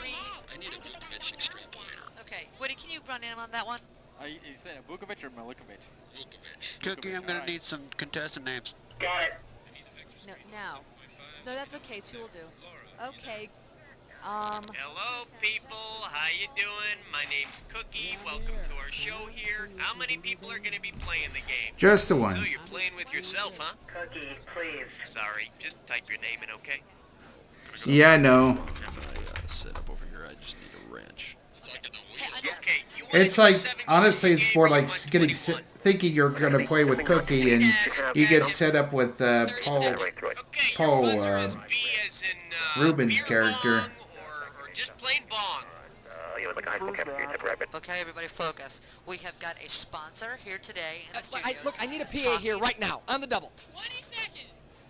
Speaker 12: Okay, Woody, can you run in on that one?
Speaker 13: You said Vukovic or Milikovic?
Speaker 14: Cookie, I'm gonna need some contestant names.
Speaker 13: Got it.
Speaker 12: No, now. No, that's okay. 2 will do. Okay.
Speaker 15: Hello, people. How you doing? My name's Cookie. Welcome to our show here. How many people are going to be playing the game?
Speaker 1: Just the one.
Speaker 15: So you're playing with yourself, huh?
Speaker 13: Cookie, please.
Speaker 15: Sorry. Just type your name in, okay?
Speaker 1: Yeah, I know.
Speaker 16: Set up over here. I just need a wrench.
Speaker 15: Okay.
Speaker 1: It's like, honestly, it's more like thinking you're going to play with Cookie, and you get set up with Paul Rubin's character.
Speaker 15: Or just plain bong.
Speaker 12: Okay, everybody focus. We have got a sponsor here today in the
Speaker 17: Look, I need a PA here right now, on the double.
Speaker 15: 20 seconds.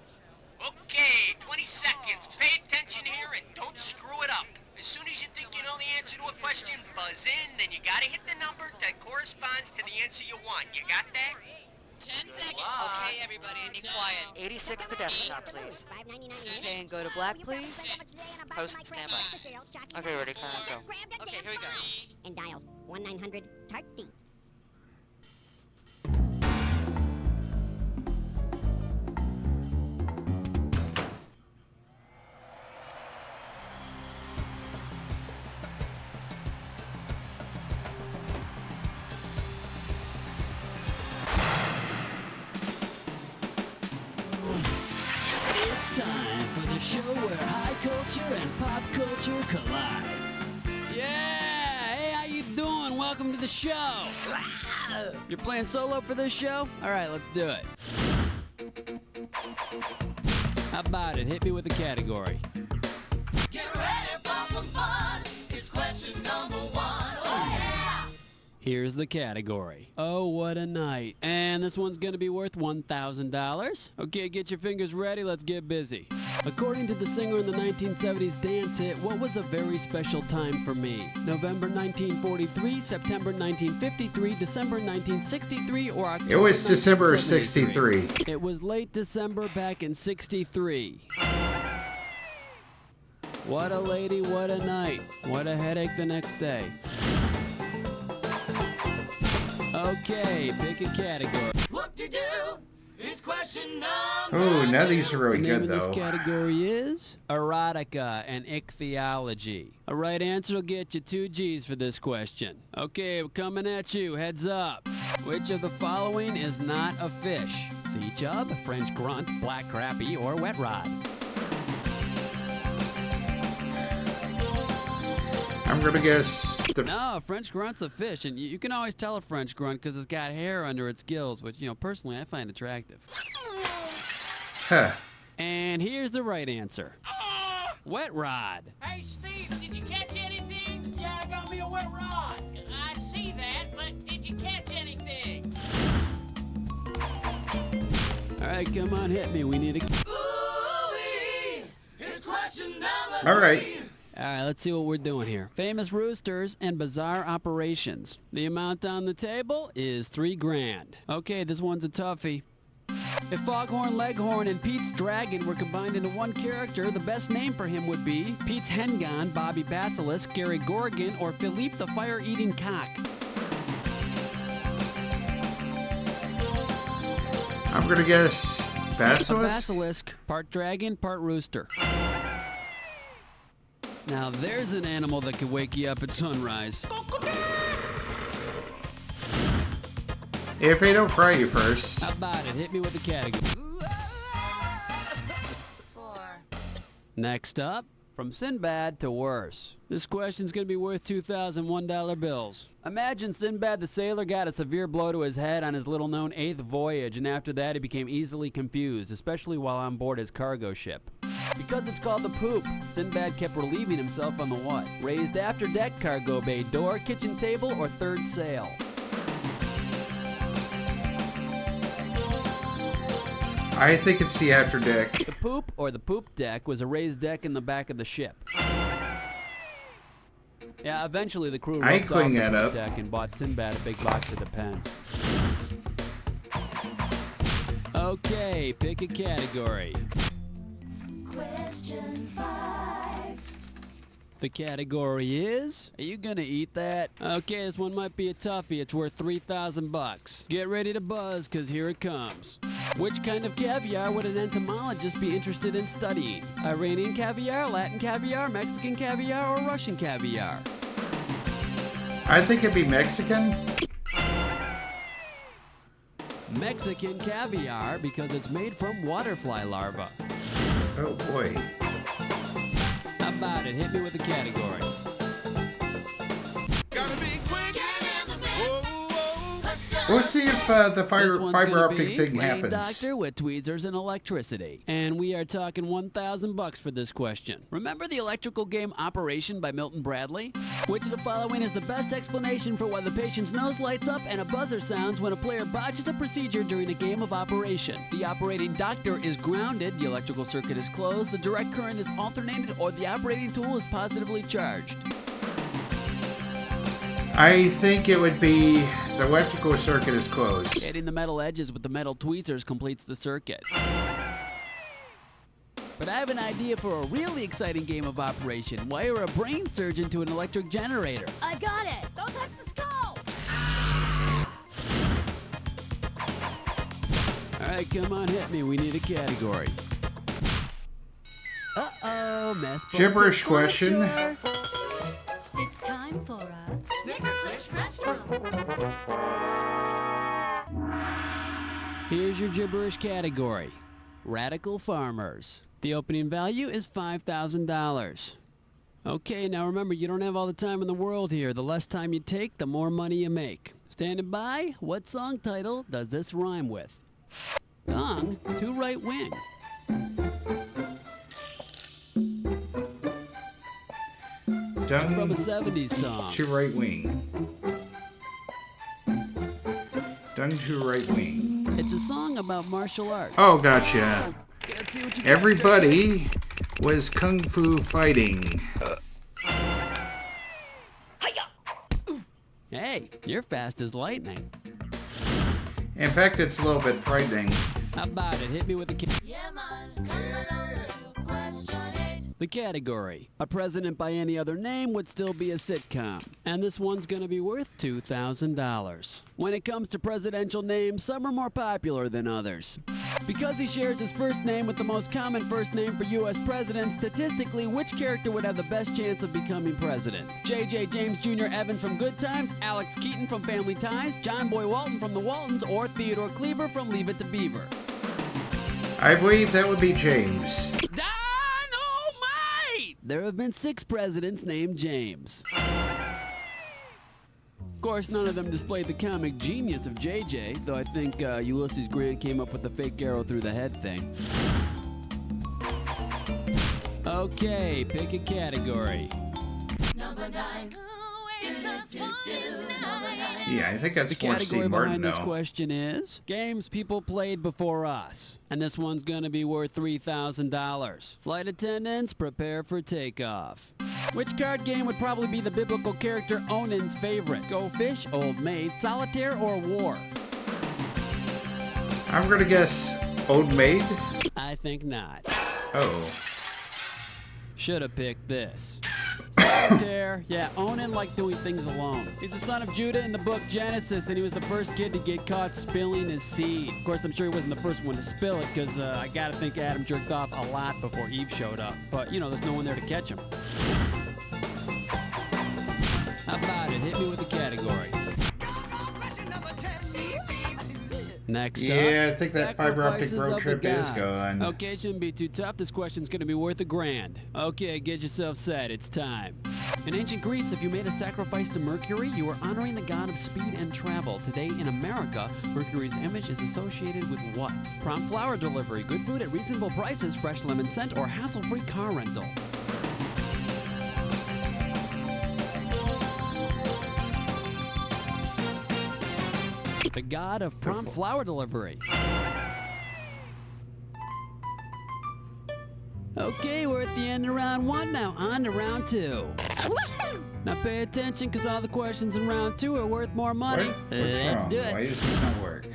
Speaker 15: Okay, 20 seconds. Pay attention here and don't screw it up. As soon as you think you know the answer to a question, buzz in, then you gotta hit the number that corresponds to the answer you want. You got that?
Speaker 12: 10 seconds. Okay, everybody, be quiet. 86 the desktop, please. Okay, and go to black, please. Host and stand by. Okay, ready, go. Okay, here we go.
Speaker 18: And dial 1-900-TART-D.
Speaker 19: Time for the show where high culture and pop culture collide. Yeah! Hey, how you doing? Welcome to the show. You're playing solo for this show? All right, let's do it. How about it? Hit me with a category.
Speaker 11: Get ready for some fun. It's question number 1. Oh, yeah.
Speaker 19: Here's the category. Oh, what a night. And this one's gonna be worth $1,000. Okay, get your fingers ready, let's get busy. According to the singer in the 1970s dance hit, what was a very special time for me? November 1943, September 1953, December 1963, or October
Speaker 1: It was December
Speaker 19: 1973?
Speaker 1: 63.
Speaker 19: It was late December back in 63. What a lady, what a night. What a headache the next day. Okay, pick a category.
Speaker 11: Whoop-de-doo. It's question number
Speaker 1: Oh, now these are really
Speaker 19: The name
Speaker 1: good,
Speaker 19: of
Speaker 1: though.
Speaker 19: this category is erotica and ichthyology. A right answer will get you 2 G's for this question. Okay, we're coming at you. Heads up. Which of the following is not a fish? Sea chub, French grunt, black crappie, or wet rod?
Speaker 1: I'm gonna guess the.
Speaker 19: No, a French grunt's a fish, and you can always tell a French grunt because it's got hair under its gills, which, personally I find attractive.
Speaker 1: Huh.
Speaker 19: And here's the right answer. Wet rod.
Speaker 11: Hey, Steve, did you catch anything? Yeah, I got me a wet rod. I see that, but did you catch anything?
Speaker 19: All right, come on, hit me. We need a...
Speaker 11: Ooh-wee, it's question number
Speaker 1: All right.
Speaker 19: All right, let's see what we're doing here. Famous roosters and bizarre operations. The amount on the table is $3 grand. Okay, this one's a toughie. If Foghorn Leghorn and Pete's Dragon were combined into one character, the best name for him would be Pete's Hengon, Bobby Basilisk, Gary Gorgon, or Philippe the Fire-Eating Cock.
Speaker 1: I'm gonna guess
Speaker 19: A
Speaker 1: basilisk.
Speaker 19: basilisk, part dragon, part rooster. Now there's an animal that could wake you up at sunrise.
Speaker 1: If they don't fry you first.
Speaker 19: How about it? Hit me with the category. Next up, from Sinbad to worse. This question's gonna be worth $2,001 bills. Imagine Sinbad the sailor got a severe blow to his head on his little-known 8th voyage, and after that he became easily confused, especially while on board his cargo ship. Because it's called the poop, Sinbad kept relieving himself on the what? Raised after-deck, cargo bay door, kitchen table, or third sail?
Speaker 1: I think it's the after deck.
Speaker 19: The poop, or the poop deck, was a raised deck in the back of the ship. Yeah, eventually the crew
Speaker 1: I ain't
Speaker 19: roped off
Speaker 1: cleaning
Speaker 19: the
Speaker 1: that
Speaker 19: poop
Speaker 1: up.
Speaker 19: deck and bought Sinbad a big box of Depends. Okay, pick a category.
Speaker 11: Question 5.
Speaker 19: The category is, are you gonna eat that? Okay, this one might be a toughie. It's worth $3,000. Get ready to buzz, cause here it comes. Which kind of caviar would an entomologist be interested in studying? Iranian caviar, Latin caviar, Mexican caviar, or Russian caviar?
Speaker 1: I think it'd be Mexican.
Speaker 19: Mexican caviar because it's made from waterfly larvae.
Speaker 1: Oh boy.
Speaker 19: How about it? Hit me with the category.
Speaker 1: We'll see if the
Speaker 19: This
Speaker 1: fiber
Speaker 19: one's gonna
Speaker 1: optic
Speaker 19: be
Speaker 1: thing
Speaker 19: Lane
Speaker 1: happens.
Speaker 19: Doctor with tweezers and electricity. And we are talking $1,000 for this question. Remember the electrical game Operation by Milton Bradley? Which of the following is the best explanation for why the patient's nose lights up and a buzzer sounds when a player botches a procedure during a game of Operation? The operating doctor is grounded, the electrical circuit is closed, the direct current is alternated, or the operating tool is positively charged.
Speaker 1: I think it would be the electrical circuit is closed.
Speaker 19: Hitting the metal edges with the metal tweezers completes the circuit. But I have an idea for a really exciting game of Operation. Wire a brain surgeon to an electric generator.
Speaker 11: I got it. Don't touch the skull.
Speaker 19: All right, come on, hit me. We need a category. Uh-oh, mess.
Speaker 1: Gibberish question.
Speaker 11: It's time for a Snickerclish restaurant.
Speaker 19: Here's your gibberish category. Radical farmers. The opening value is $5,000. Okay, now remember, you don't have all the time in the world here. The less time you take, the more money you make. Standing by, what song title does this rhyme with? Song to right wing.
Speaker 1: Dung
Speaker 19: From a 70s song.
Speaker 1: to right wing. Dung to right wing.
Speaker 19: It's a song about martial arts.
Speaker 1: Oh, gotcha.
Speaker 19: Let's see what you got.
Speaker 1: Everybody was kung fu fighting.
Speaker 19: Hey, you're fast as lightning.
Speaker 1: In fact, it's a little bit frightening.
Speaker 19: How about it? Hit me with the
Speaker 11: Yeah, man. Come along to question 8.
Speaker 19: The category. A president by any other name would still be a sitcom. And this one's gonna be worth $2,000. When it comes to presidential names, some are more popular than others. Because he shares his first name with the most common first name for U.S. presidents, statistically, which character would have the best chance of becoming president? J.J. James Jr. Evans from Good Times, Alex Keaton from Family Ties, John Boy Walton from The Waltons, or Theodore Cleaver from Leave It to Beaver?
Speaker 1: I believe that would be James.
Speaker 19: Dynamite! There have been 6 presidents named James. Of course, none of them displayed the comic genius of JJ, though I think Ulysses Grant came up with the fake arrow through the head thing. Okay, pick a category.
Speaker 11: Number 9.
Speaker 1: Yeah, I think that's
Speaker 19: The
Speaker 1: more
Speaker 19: category
Speaker 1: Steve Martin,
Speaker 19: behind this
Speaker 1: though.
Speaker 19: question is games people played before us. And this one's going to be worth $3,000. Flight attendants, prepare for takeoff. Which card game would probably be the biblical character Onan's favorite? Go Fish, Old Maid, Solitaire, or War?
Speaker 1: I'm going to guess Old Maid.
Speaker 19: I think not.
Speaker 1: Oh.
Speaker 19: Should have picked this. Solitaire. Yeah, Onan liked doing things alone. He's the son of Judah in the book Genesis, and he was the first kid to get caught spilling his seed. Of course, I'm sure he wasn't the first one to spill it, because I gotta think Adam jerked off a lot before Eve showed up. But, you know, there's no one there to catch him. How about it? Hit me with the category. Next up,
Speaker 1: Yeah, I think that fiber optic
Speaker 19: Sacrifices
Speaker 1: road
Speaker 19: of the
Speaker 1: trip is
Speaker 19: Gods.
Speaker 1: gone.
Speaker 19: Okay, shouldn't be too tough. This question's going to be worth $1,000. Okay, get yourself set. It's time. In ancient Greece, if you made a sacrifice to Mercury, you were honoring the god of speed and travel. Today in America, Mercury's image is associated with what? Prompt flower delivery, good food at reasonable prices, fresh lemon scent, or hassle-free car rental. The god of prompt flower delivery. Okay, we're at the end of round 1 now. On to round 2. Now pay attention, because all the questions in round 2 are worth more money. Let's do it.
Speaker 1: Why does this not work?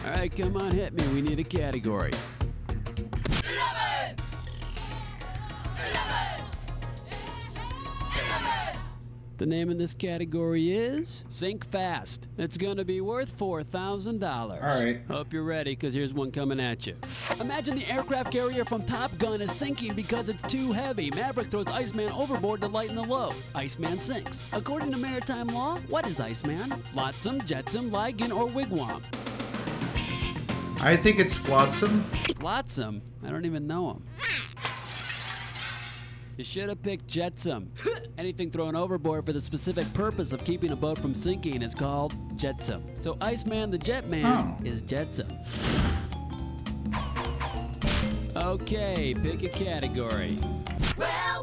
Speaker 19: All right, come on, hit me. We need a category. The name of this category is Sink Fast. It's going to be worth $4,000.
Speaker 1: All right.
Speaker 19: Hope you're ready, because here's one coming at you. Imagine the aircraft carrier from Top Gun is sinking because it's too heavy. Maverick throws Iceman overboard to lighten the load. Iceman sinks. According to maritime law, what is Iceman? Flotsam, Jetsam, Ligon, or Wigwam?
Speaker 1: I think it's Flotsam.
Speaker 19: Flotsam? I don't even know him. You should have picked Jetsam. Anything thrown overboard for the specific purpose of keeping a boat from sinking is called Jetsam. So Iceman the Jetman is Jetsam. Okay, pick a category.
Speaker 11: Well,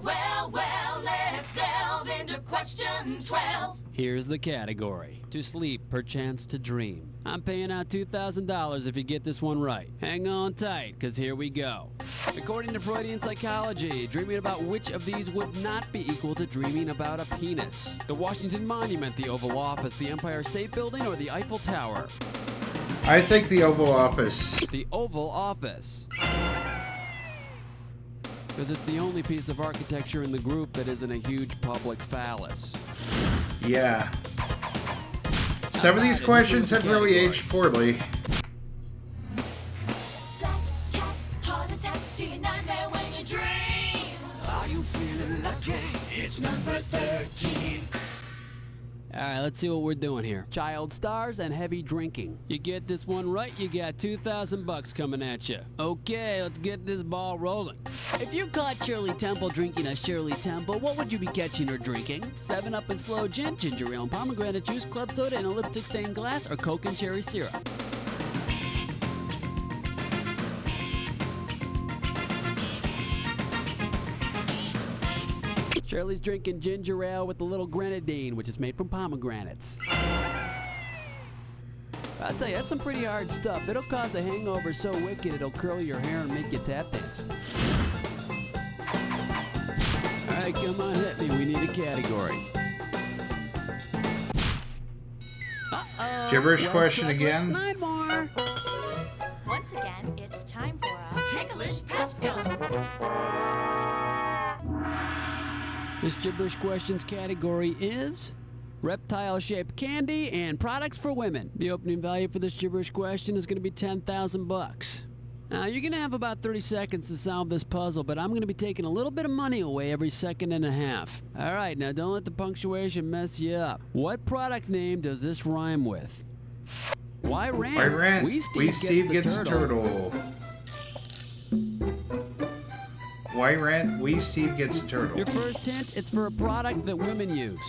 Speaker 11: let's delve into question 12.
Speaker 19: Here's the category. To sleep, perchance to dream. I'm paying out $2,000 if you get this one right. Hang on tight, because here we go. According to Freudian psychology, dreaming about which of these would not be equal to dreaming about a penis? The Washington Monument, the Oval Office, the Empire State Building, or the Eiffel Tower?
Speaker 1: I think the Oval Office.
Speaker 19: The Oval Office. Because it's the only piece of architecture in the group that isn't a huge public phallus.
Speaker 1: Yeah. Some of these questions have really aged poorly.
Speaker 11: Heart attack, do you nightmare when you dream? Are you feeling lucky? It's number 13.
Speaker 19: All right, let's see what we're doing here. Child stars and heavy drinking. You get this one right, you got $2,000 coming at you. Okay, let's get this ball rolling. If you caught Shirley Temple drinking a Shirley Temple, what would you be catching her drinking? 7-Up and slow gin, ginger ale and pomegranate juice, club soda in a lipstick stained glass, or Coke and cherry syrup? Shirley's drinking ginger ale with a little grenadine, which is made from pomegranates. I'll tell you, that's some pretty hard stuff. It'll cause a hangover so wicked it'll curl your hair and make you tap dance. All right, come on, hit me. We need a category. Uh-oh.
Speaker 1: Gibberish
Speaker 19: West
Speaker 1: question
Speaker 19: Coast,
Speaker 1: again.
Speaker 19: 9 more.
Speaker 20: Once again, it's time for a ticklish past gun.
Speaker 19: This gibberish questions category is reptile-shaped candy and products for women. The opening value for this gibberish question is going to be $10,000. Now, you're going to have about 30 seconds to solve this puzzle, but I'm going to be taking a little bit of money away every second and a half. All right, now don't let the punctuation mess you up. What product name does this rhyme with? Why rant?
Speaker 1: Why rant?
Speaker 19: We Steve
Speaker 1: gets the turtle. Why rent? We Steve gets a turtle.
Speaker 19: Your first hint, it's for a product that women use.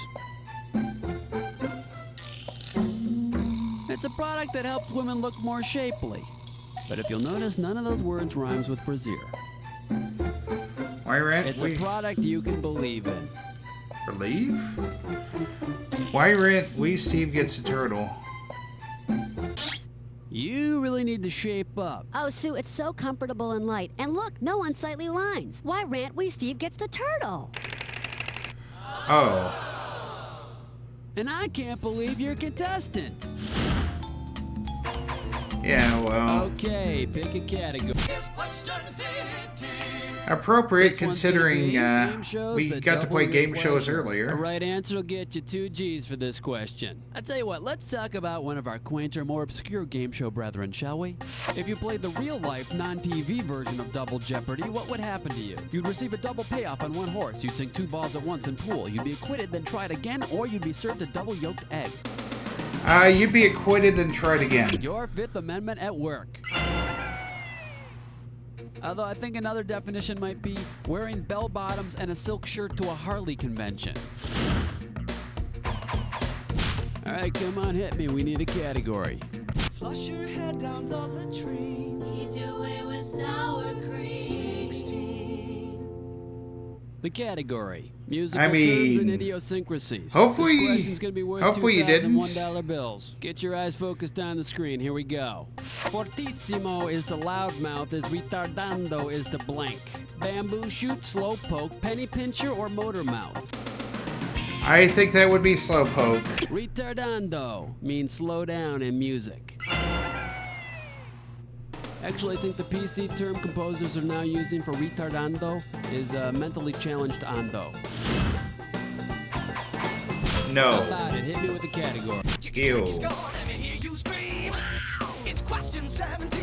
Speaker 19: It's a product that helps women look more shapely. But if you'll notice, none of those words rhymes with brassiere.
Speaker 1: Why rent?
Speaker 19: It's a product you can believe in.
Speaker 1: Believe? Why rent? We Steve gets a turtle.
Speaker 19: You really need to shape up.
Speaker 18: Oh, Sue, it's so comfortable and light. And look, no unsightly lines. Why rant we Steve gets the turtle?
Speaker 1: Oh.
Speaker 19: And I can't believe you're a contestant.
Speaker 1: Yeah, well.
Speaker 19: Okay, pick a category.
Speaker 1: Appropriate considering we got to play game shows
Speaker 19: The
Speaker 1: earlier.
Speaker 19: right answer will get you 2 G's for this question. I tell you what, let's talk about one of our quainter, more obscure game show brethren, shall we? If you played the real-life, non-TV version of Double Jeopardy, what would happen to you? You'd receive a double payoff on one horse. You'd sink 2 balls at once in pool. You'd be acquitted, then tried again, or you'd be served a double-yolked egg.
Speaker 1: You'd be acquitted and tried again.
Speaker 19: Your Fifth Amendment at work. Although I think another definition might be wearing bell-bottoms and a silk shirt to a Harley convention. All right, come on, hit me. We need a category.
Speaker 11: Flush your head down the latrine. Ease your way with sour cream. 16.
Speaker 19: The category: musical
Speaker 1: I
Speaker 19: terms
Speaker 1: mean,
Speaker 19: and idiosyncrasies.
Speaker 1: hopefully-
Speaker 19: This question's gonna be worth
Speaker 1: hopefully you didn't.
Speaker 19: $2,001 bills. Get your eyes focused on the screen. Here we go. Fortissimo is the loudmouth, as retardando is the blank. Bamboo shoot, slow poke, penny pincher, or motor mouth.
Speaker 1: I think that would be slowpoke.
Speaker 19: Retardando means slow down in music. Actually, I think the PC term composers are now using for retardando is mentally challenged ando.
Speaker 1: No.
Speaker 19: How about it? Hit me with the category.
Speaker 1: Ew.
Speaker 11: It's question 17.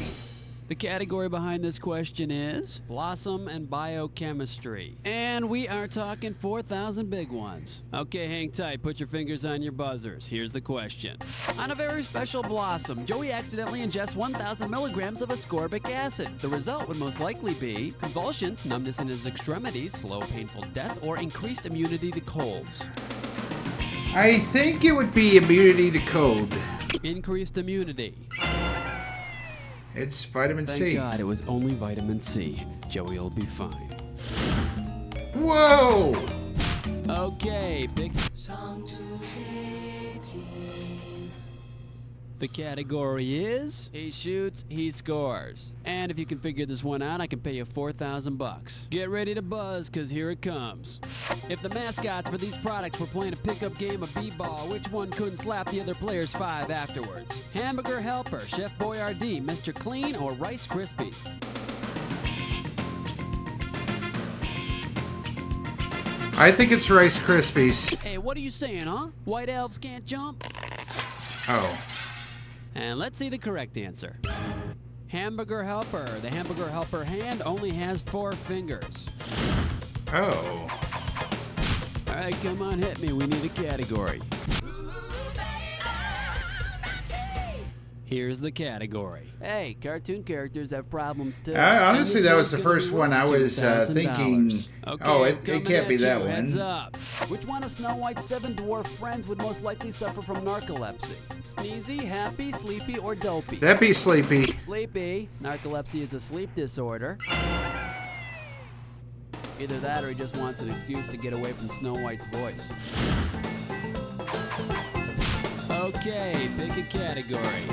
Speaker 19: The category behind this question is Blossom and Biochemistry. And we are talking 4,000 big ones. Okay, hang tight. Put your fingers on your buzzers. Here's the question. On a very special blossom, Joey accidentally ingests 1,000 milligrams of ascorbic acid. The result would most likely be convulsions, numbness in his extremities, slow, painful death, or increased immunity to colds.
Speaker 1: I think it would be immunity to cold.
Speaker 19: Increased immunity.
Speaker 1: It's vitamin C.
Speaker 19: Thank God it was only vitamin C. Joey will be fine.
Speaker 1: Whoa!
Speaker 19: Okay, pick.
Speaker 11: Song to city.
Speaker 19: The category is he shoots, he scores. And if you can figure this one out, I can pay you $4,000. Get ready to buzz, cause here it comes. If the mascots for these products were playing a pickup game of b-ball, which one couldn't slap the other player's 5 afterwards? Hamburger Helper, Chef Boyardee, Mr. Clean, or Rice Krispies?
Speaker 1: I think it's Rice Krispies.
Speaker 19: Hey, what are you saying, huh? White elves can't jump?
Speaker 1: Oh.
Speaker 19: And let's see the correct answer. Hamburger Helper. The Hamburger Helper hand only has 4 fingers.
Speaker 1: Oh.
Speaker 19: All right, come on, hit me. We need a category. Here's the category. Hey, cartoon characters have problems too.
Speaker 1: Honestly,
Speaker 19: And this
Speaker 1: that was the
Speaker 19: one's gonna
Speaker 1: first
Speaker 19: be
Speaker 1: one I
Speaker 19: worth
Speaker 1: was
Speaker 19: $2,000.
Speaker 1: thinking.
Speaker 19: Okay,
Speaker 1: Oh,
Speaker 19: I'm
Speaker 1: it
Speaker 19: coming
Speaker 1: can't be
Speaker 19: at
Speaker 1: that
Speaker 19: you. Heads
Speaker 1: one.
Speaker 19: up. Which one of Snow White's 7 dwarf friends would most likely suffer from narcolepsy? Sneezy, happy, sleepy, or dopey?
Speaker 1: That'd be Sleepy.
Speaker 19: Sleepy. Narcolepsy is a sleep disorder. Either that or he just wants an excuse to get away from Snow White's voice. Okay, pick a category.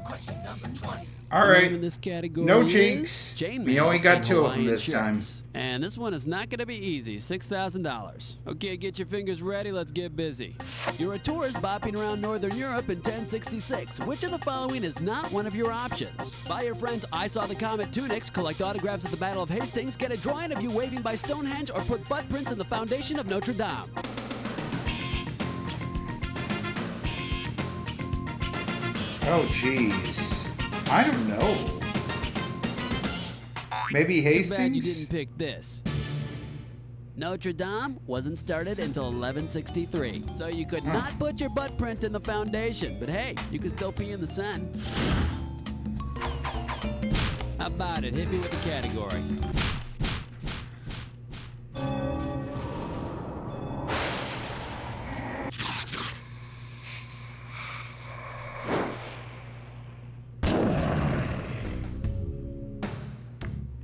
Speaker 11: Question number 20.
Speaker 1: All
Speaker 19: The name
Speaker 1: right.
Speaker 19: of this category
Speaker 1: No
Speaker 19: is
Speaker 1: jinx.
Speaker 19: Chainmail
Speaker 1: We only got
Speaker 19: and
Speaker 1: 2 of them
Speaker 19: Hawaiian
Speaker 1: this time.
Speaker 19: shirts. And this one is not going to be easy. $6,000. Okay, get your fingers ready. Let's get busy. You're a tourist bopping around Northern Europe in 1066. Which of the following is not one of your options? Buy your friends I Saw the Comet tunics, collect autographs at the Battle of Hastings, get a drawing of you waving by Stonehenge, or put butt prints in the foundation of Notre Dame.
Speaker 1: Oh, jeez. I don't know. Maybe
Speaker 19: Too bad you
Speaker 1: Hastings?
Speaker 19: didn't pick this. Notre Dame wasn't started until 1163, so you could not put your butt print in the foundation. But hey, you can still pee in the sun. How about it? Hit me with the category.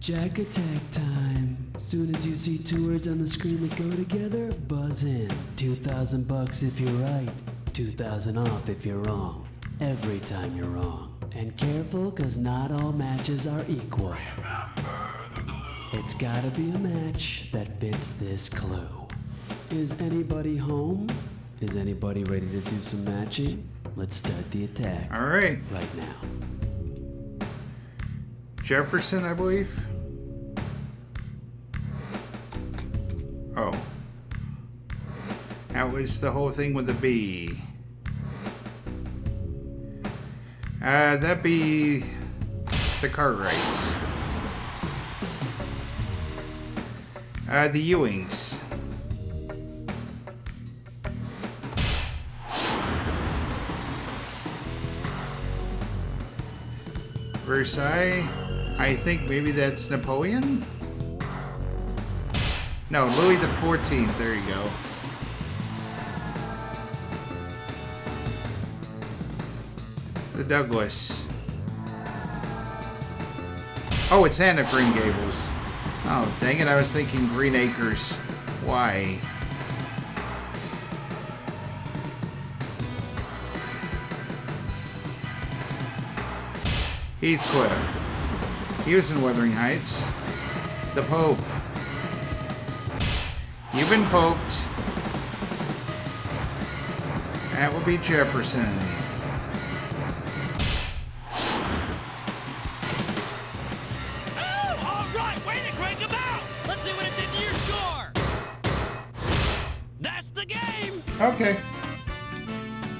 Speaker 19: Jack attack time. Soon as you see two words on the screen that go together, buzz in. $2,000 if you're right, 2,000 off if you're wrong. Every time you're wrong. And careful, cause not all matches are equal. It's gotta be a match that fits this clue. Is anybody home? Is anybody ready to do some matching? Let's start the attack.
Speaker 1: All right.
Speaker 19: Right now.
Speaker 1: Jefferson, I believe. Oh. That was the whole thing with the B. That'd be the Cartwrights. The Ewings. Versailles. I think maybe that's Napoleon? No, Louis the 14th. There you go. The Douglas. Oh, it's Anne of Green Gables. Oh, dang it. I was thinking Green Acres. Why? Heathcliff. He was in Wuthering Heights. The Pope. You've been poked. That would be Jefferson.
Speaker 11: Oh, all right, way to crank 'em out. Let's see what it did to your score. That's the game.
Speaker 1: Okay.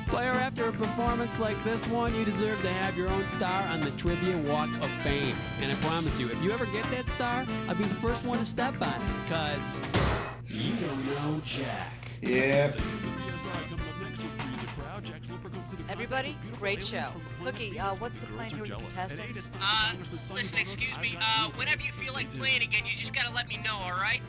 Speaker 19: Player, after a performance like this one, you deserve to have your own star on the Trivia Walk of Fame. And I promise you, if you ever get that star, I'll be the first one to step on it, because you don't know Jack.
Speaker 1: Yep.
Speaker 12: Everybody, great show. Cookie, what's the plan here with the contestants?
Speaker 15: Listen, excuse me, whenever you feel like playing again, you just gotta let me know, alright?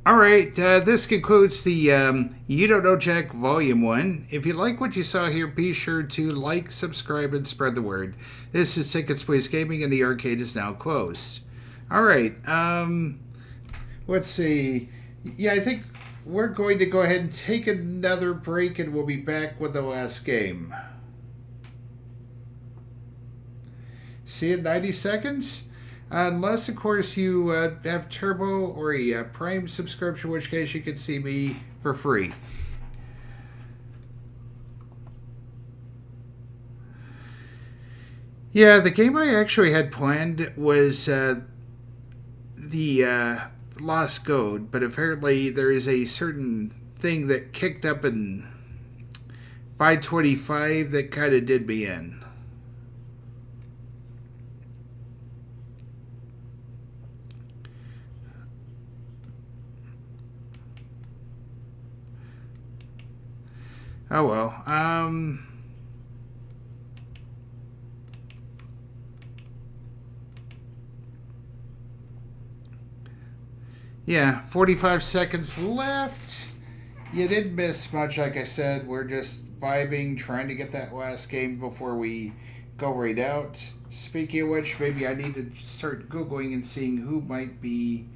Speaker 1: Alright, this concludes the You Don't Know Jack Volume 1. If you like what you saw here, be sure to like, subscribe, and spread the word. This is Tickets Please Gaming, and the arcade is now closed. Alright, let's see. Yeah, I think we're going to go ahead and take another break, and we'll be back with the last game. See you in 90 seconds? Unless, of course, you have Turbo or a Prime subscription, in which case you can see me for free. Yeah, the game I actually had planned was the Lost Gold, but apparently there is a certain thing that kicked up in 525 that kind of did me in. Oh well. Yeah, 45 seconds left. You didn't miss much, like I said. We're just vibing, trying to get that last game before we go right out. Speaking of which, maybe I need to start Googling and seeing who might be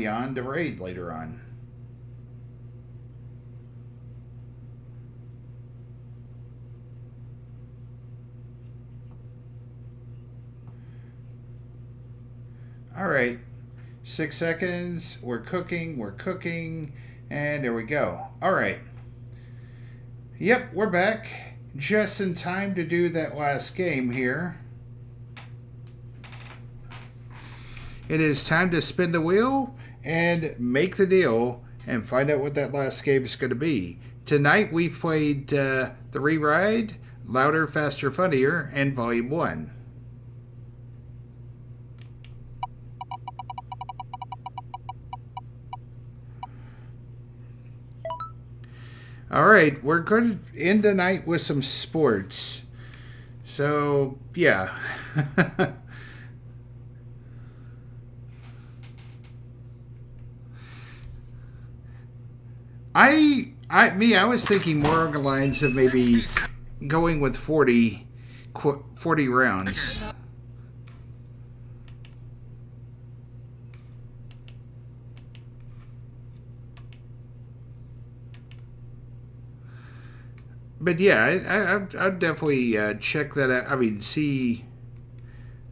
Speaker 1: on the raid later on. All right, 6 seconds. We're cooking, and there we go. All right. Yep, we're back just in time to do that last game here. It is time to spin the wheel and make the deal and find out what that last game is going to be. Tonight we've played The Re-Ride, Louder, Faster, Funnier, and Volume 1. Alright, we're going to end the night with some sports. So, yeah. I was thinking more along the lines of maybe going with 40 rounds. But yeah, I'd definitely check that out. I mean, see,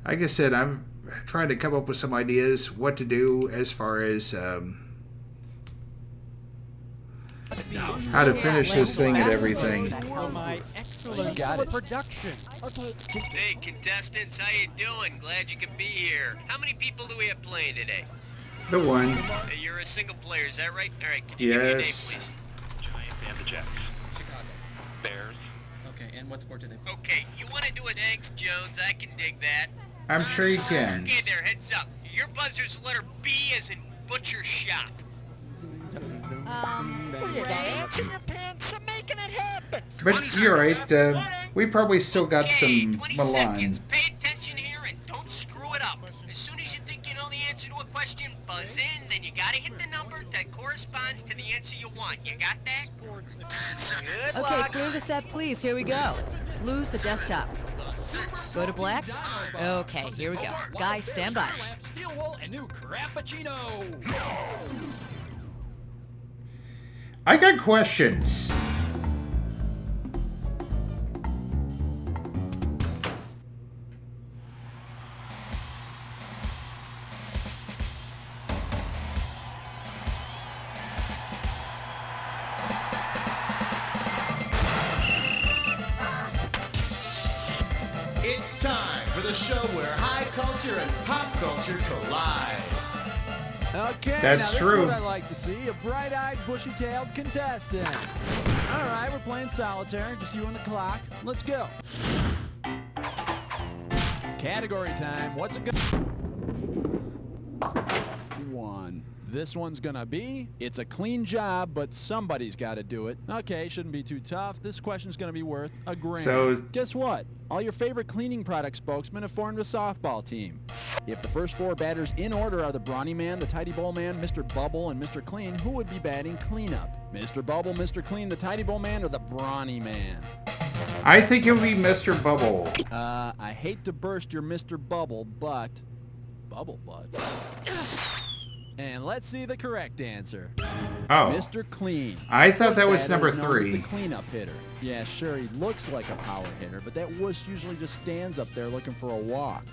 Speaker 1: like I said, I'm trying to come up with some ideas what to do as far as how to finish this thing and everything.
Speaker 21: My excellent production.
Speaker 15: Hey, contestants, how you doing? Glad you could be here. How many people do we have playing today?
Speaker 1: The one.
Speaker 15: Hey, you're a single player, is that right? All right, could you give me your name,
Speaker 1: Yes.
Speaker 15: please?
Speaker 13: Giants and the Jets.
Speaker 21: Chicago.
Speaker 13: Bears.
Speaker 21: Okay, and what sport do they play?
Speaker 15: Okay, you want to do it? Thanks, Jones. I can dig that.
Speaker 1: I'm sure you can.
Speaker 15: Okay, there, heads up. Your buzzer's letter B as in butcher shop.
Speaker 11: Well, you got ants in your pants, so making it happen.
Speaker 1: But you're right. We probably still got some
Speaker 15: 20
Speaker 1: Milan.
Speaker 15: seconds. Pay attention here and don't screw it up. As soon as you think you know the answer to a question, buzz in. Then you gotta hit the number that corresponds to the answer you want. You got that? Good
Speaker 9: Okay,
Speaker 15: luck.
Speaker 9: clear the set, please. Here we go. Lose the desktop. Go to black. Okay, here we go. Guys, stand by.
Speaker 21: Steel wool and new Crappuccino.
Speaker 1: I got questions.
Speaker 22: It's time for the show where high culture and pop culture collide.
Speaker 19: Okay,
Speaker 1: That's
Speaker 19: now
Speaker 1: true.
Speaker 19: This is what I like to see, a bright-eyed, bushy-tailed contestant. All right, we're playing solitaire, just you and the clock. Let's go. Category time. What's it gonna... One. This one's gonna be, it's a clean job, but somebody's gotta do it. Okay, shouldn't be too tough. This question's gonna be worth $1,000.
Speaker 1: So-
Speaker 19: Guess what? All your favorite cleaning product spokesmen have formed a softball team. If the first four batters in order are the Brawny Man, the Tidy Bowl Man, Mr. Bubble, and Mr. Clean, who would be batting cleanup? Mr. Bubble, Mr. Clean, the Tidy Bowl Man, or the Brawny Man?
Speaker 1: I think it would be Mr. Bubble.
Speaker 19: I hate to burst your Mr. Bubble, but... Bubble butt. And let's see the correct answer.
Speaker 1: Oh.
Speaker 19: Mr. Clean.
Speaker 1: I thought that was
Speaker 19: First
Speaker 1: number
Speaker 19: batter is known as
Speaker 1: 3.
Speaker 19: the cleanup hitter. Yeah, sure, he looks like a power hitter, but that wuss usually just stands up there looking for a walk.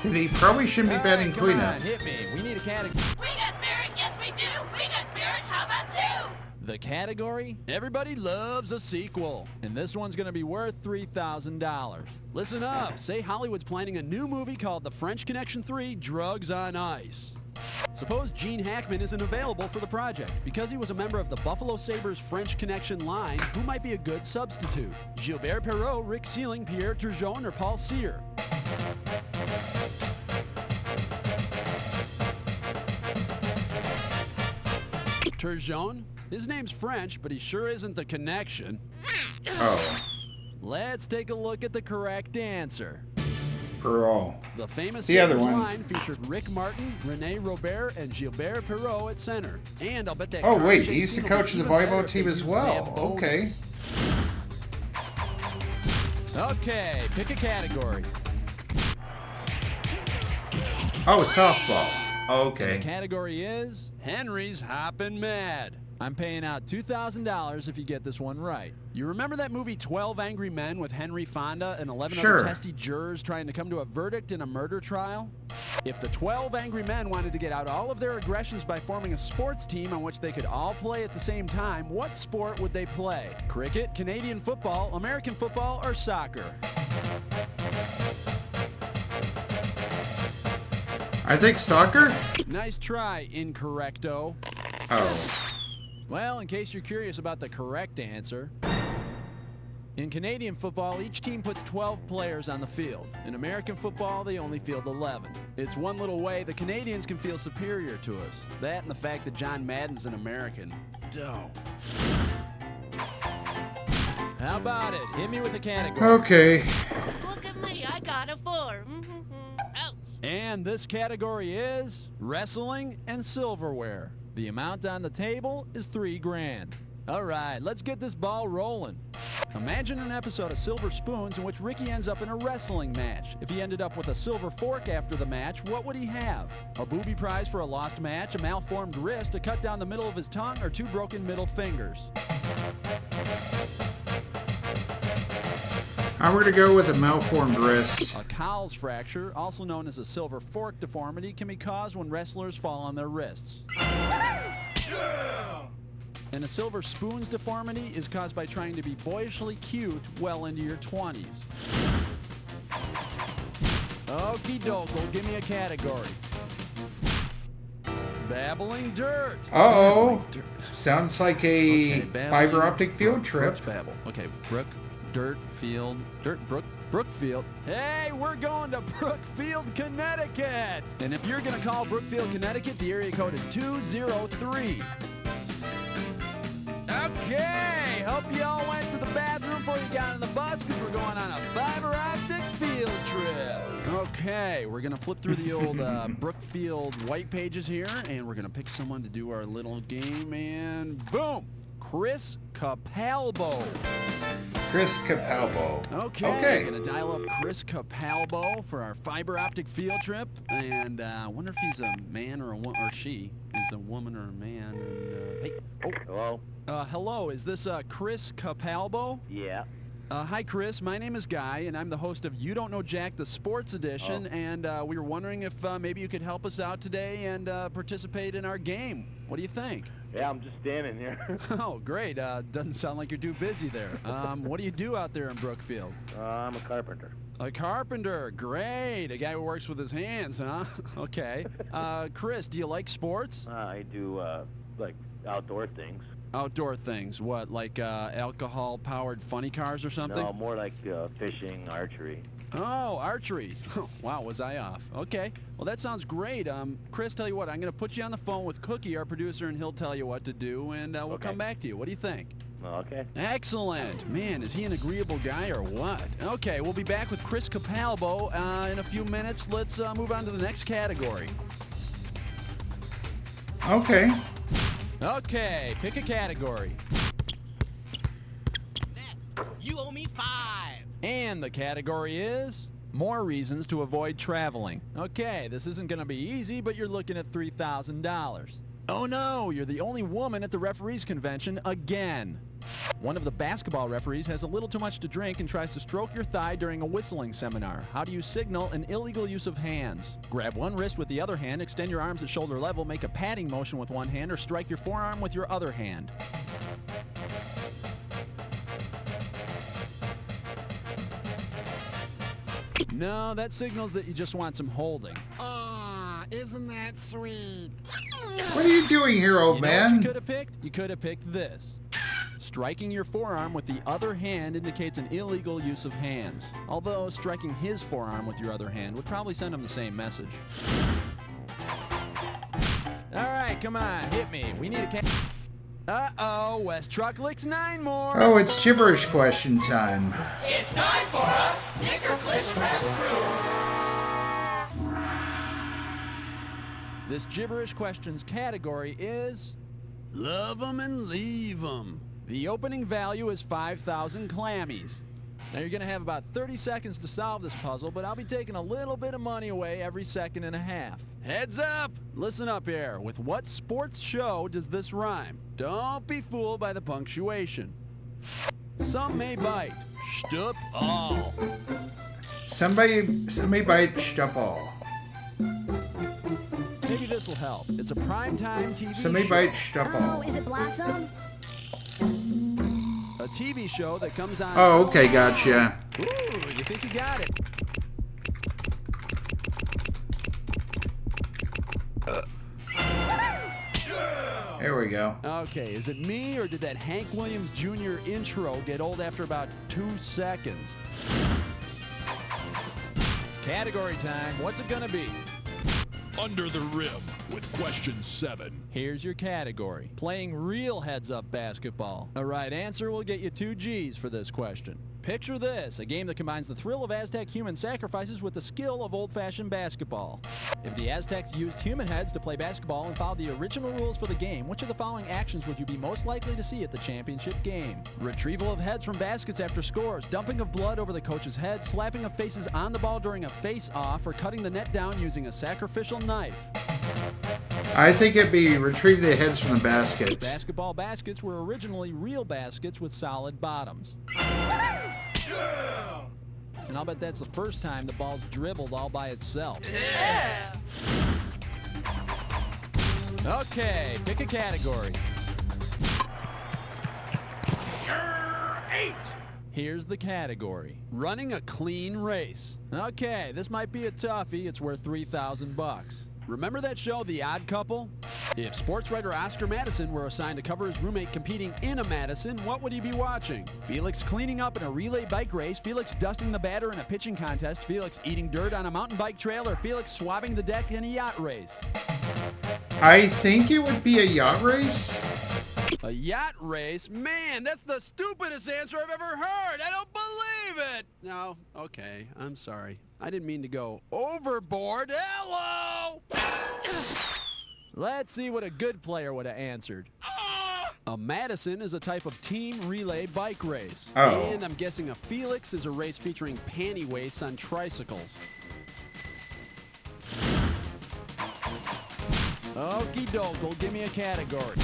Speaker 1: Then he probably shouldn't be batting
Speaker 19: Come
Speaker 1: cleanup.
Speaker 19: on, hit me. We need a category.
Speaker 11: We got spirit, yes we do. We got spirit, how about 2?
Speaker 19: The category? Everybody loves a sequel. And this one's gonna be worth $3,000. Listen up. Say Hollywood's planning a new movie called The French Connection 3, Drugs on Ice. Suppose Gene Hackman isn't available for the project. Because he was a member of the Buffalo Sabres French Connection line, who might be a good substitute? Gilbert Perrault, Rick Sealing, Pierre Turgeon, or Paul Cyr? Turgeon? His name's French, but he sure isn't the connection.
Speaker 1: Oh.
Speaker 19: Let's take a look at the correct answer.
Speaker 1: Perrault.
Speaker 19: The famous
Speaker 1: The other
Speaker 19: Sabres
Speaker 1: one.
Speaker 19: line featured Rick Martin, Rene Robert, and Gilbert Perrault at center. And I'll bet that.
Speaker 1: Oh,
Speaker 19: car
Speaker 1: wait,
Speaker 19: chase
Speaker 1: he's the
Speaker 19: scene will
Speaker 1: coach
Speaker 19: be
Speaker 1: of the
Speaker 19: even better
Speaker 1: volleyball
Speaker 19: if
Speaker 1: team
Speaker 19: they
Speaker 1: as
Speaker 19: use
Speaker 1: well.
Speaker 19: Zamboni.
Speaker 1: Okay.
Speaker 19: Okay, pick a category.
Speaker 1: Oh, softball.
Speaker 19: The
Speaker 1: Okay.
Speaker 19: category is Henry's Hoppin' Mad. I'm paying out $2,000 if you get this one right. You remember that movie 12 Angry Men with Henry Fonda and 11
Speaker 1: Sure.
Speaker 19: other testy jurors trying to come to a verdict in a murder trial? If the 12 Angry Men wanted to get out all of their aggressions by forming a sports team on which they could all play at the same time, what sport would they play? Cricket, Canadian football, American football, or soccer?
Speaker 1: I think soccer?
Speaker 19: Nice try, incorrecto.
Speaker 1: Oh.
Speaker 19: Well, in case you're curious about the correct answer, in Canadian football, each team puts 12 players on the field. In American football, they only field 11. It's one little way the Canadians can feel superior to us. That and the fact that John Madden's an American. Dope. How about it? Hit me with the category.
Speaker 1: Okay.
Speaker 11: Look at me, I got a 4. Ouch.
Speaker 19: And this category is wrestling and silverware.
Speaker 2: The amount on the table is $3,000. All right, let's get this ball rolling. Imagine an episode of Silver Spoons in which Ricky ends up in a wrestling match. If he ended up with a silver fork after the match, what would he have? A booby prize for a lost match, a malformed wrist, a cut down the middle of his tongue, or 2 broken middle fingers?
Speaker 1: I'm going to go with a malformed wrist.
Speaker 2: A Cowles fracture, also known as a silver fork deformity, can be caused when wrestlers fall on their wrists. And a silver spoons deformity is caused by trying to be boyishly cute well into your 20s. Okie dokie, give me a category. Babbling dirt.
Speaker 1: Uh-oh. Sounds like a
Speaker 2: Okay,
Speaker 1: fiber optic field trip.
Speaker 2: Babble. Okay, Brook, dirt, field, dirt, Brookfield. Hey, we're going to Brookfield, Connecticut. And if you're going to call Brookfield, Connecticut, the area code is 203. Okay, hope you all went to the bathroom before you got on the bus because we're going on a fiber optic field trip. Okay, we're going to flip through the old Brookfield white pages here, and we're going to pick someone to do our little game, and boom, Chris Capalbo.
Speaker 1: Chris Capalbo.
Speaker 2: Okay. We're going to dial up Chris Capalbo for our fiber optic field trip, and I wonder if he's a man or a woman, or she is a woman or a man. And, hey,
Speaker 3: Hello?
Speaker 2: hello, is this Chris Capalbo?
Speaker 3: Yeah.
Speaker 2: Hi, Chris. My name is Guy, and I'm the host of You Don't Know Jack, the sports edition, and we were wondering if maybe you could help us out today and participate in our game. What do you think?
Speaker 3: Yeah, I'm just standing here.
Speaker 2: Oh, great. Doesn't sound like you're too busy there. What do you do out there in Brookfield?
Speaker 3: I'm a carpenter.
Speaker 2: A carpenter. Great. A guy who works with his hands, huh? Okay. Chris, do you like sports?
Speaker 3: I do, like, outdoor things.
Speaker 2: Outdoor things. What, like alcohol-powered funny cars or something?
Speaker 3: No, more like fishing, archery.
Speaker 2: Oh, archery. Wow, was I off? Okay. Well, that sounds great. Chris, tell you what, I'm going to put you on the phone with Cookie, our producer, and he'll tell you what to do, and we'll come back to you. What do you think?
Speaker 3: Okay.
Speaker 2: Excellent. Man, is he an agreeable guy or what? Okay, we'll be back with Chris Capalbo in a few minutes. Let's move on to the next category.
Speaker 1: Okay.
Speaker 2: Okay, pick a category.
Speaker 21: You owe me 5.
Speaker 2: And the category is more reasons to avoid traveling. Okay, this isn't going to be easy, but you're looking at $3,000. Oh no, you're the only woman at the referees convention again. One of the basketball referees has a little too much to drink and tries to stroke your thigh during a whistling seminar. How do you signal an illegal use of hands? Grab one wrist with the other hand, extend your arms at shoulder level, make a patting motion with one hand, or strike your forearm with your other hand. No, that signals that you just want some holding.
Speaker 21: Ah, isn't that sweet?
Speaker 1: What are you doing here, old man?
Speaker 2: You could have picked? You could have picked this. Striking your forearm with the other hand indicates an illegal use of hands. Although striking his forearm with your other hand would probably send him the same message. All right, come on, hit me. We need a Uh-oh, West Truck licks 9 more.
Speaker 1: Oh, it's gibberish question time.
Speaker 11: It's time for a Nickerclish Rescue.
Speaker 2: This gibberish questions category is love 'em and leave 'em. The opening value is 5,000 clammies. Now you're going to have about 30 seconds to solve this puzzle, but I'll be taking a little bit of money away every second and a half. Heads up! Listen up here. With what sports show does this rhyme? Don't be fooled by the punctuation. Some may bite. Shtup all.
Speaker 1: Somebody bite up all.
Speaker 2: Maybe this will help. It's a primetime TV
Speaker 1: Somebody
Speaker 2: show.
Speaker 1: bite up all.
Speaker 18: Oh, is it Blossom?
Speaker 2: A TV show that comes on...
Speaker 1: Oh, okay, gotcha.
Speaker 2: Ooh, you think you got it.
Speaker 1: There we go.
Speaker 2: Okay, is it me or did that Hank Williams Jr. intro get old after about 2 seconds? Category time. What's it gonna be?
Speaker 23: Under the Rim with question 7.
Speaker 2: Here's your category. Playing real heads-up basketball. A right answer will get you 2 G's for this question. Picture this, a game that combines the thrill of Aztec human sacrifices with the skill of old-fashioned basketball. If the Aztecs used human heads to play basketball and followed the original rules for the game, which of the following actions would you be most likely to see at the championship game? Retrieval of heads from baskets after scores, dumping of blood over the coach's head, slapping of faces on the ball during a face-off, or cutting the net down using a sacrificial knife.
Speaker 1: I think it'd be retrieve the heads from the basket.
Speaker 2: Basketball baskets were originally real baskets with solid bottoms. And I'll bet that's the first time the ball's dribbled all by itself.
Speaker 11: Yeah.
Speaker 2: Okay, pick a category.
Speaker 11: 8.
Speaker 2: Here's the category. Running a clean race. Okay, this might be a toughie. It's worth $3,000. Remember that show, The Odd Couple? If sports writer Oscar Madison were assigned to cover his roommate competing in a Madison, what would he be watching? Felix cleaning up in a relay bike race, Felix dusting the batter in a pitching contest, Felix eating dirt on a mountain bike trail, or Felix swabbing the deck in a yacht race?
Speaker 1: I think it would be a yacht race.
Speaker 2: A yacht race? Man, that's the stupidest answer I've ever heard! I don't believe it! No, okay, I'm sorry. I didn't mean to go overboard. Hello! Let's see what a good player would have answered. A Madison is a type of team relay bike race.
Speaker 1: Oh.
Speaker 2: And I'm guessing a Felix is a race featuring panty wastes on tricycles. Okie doke, give me a category.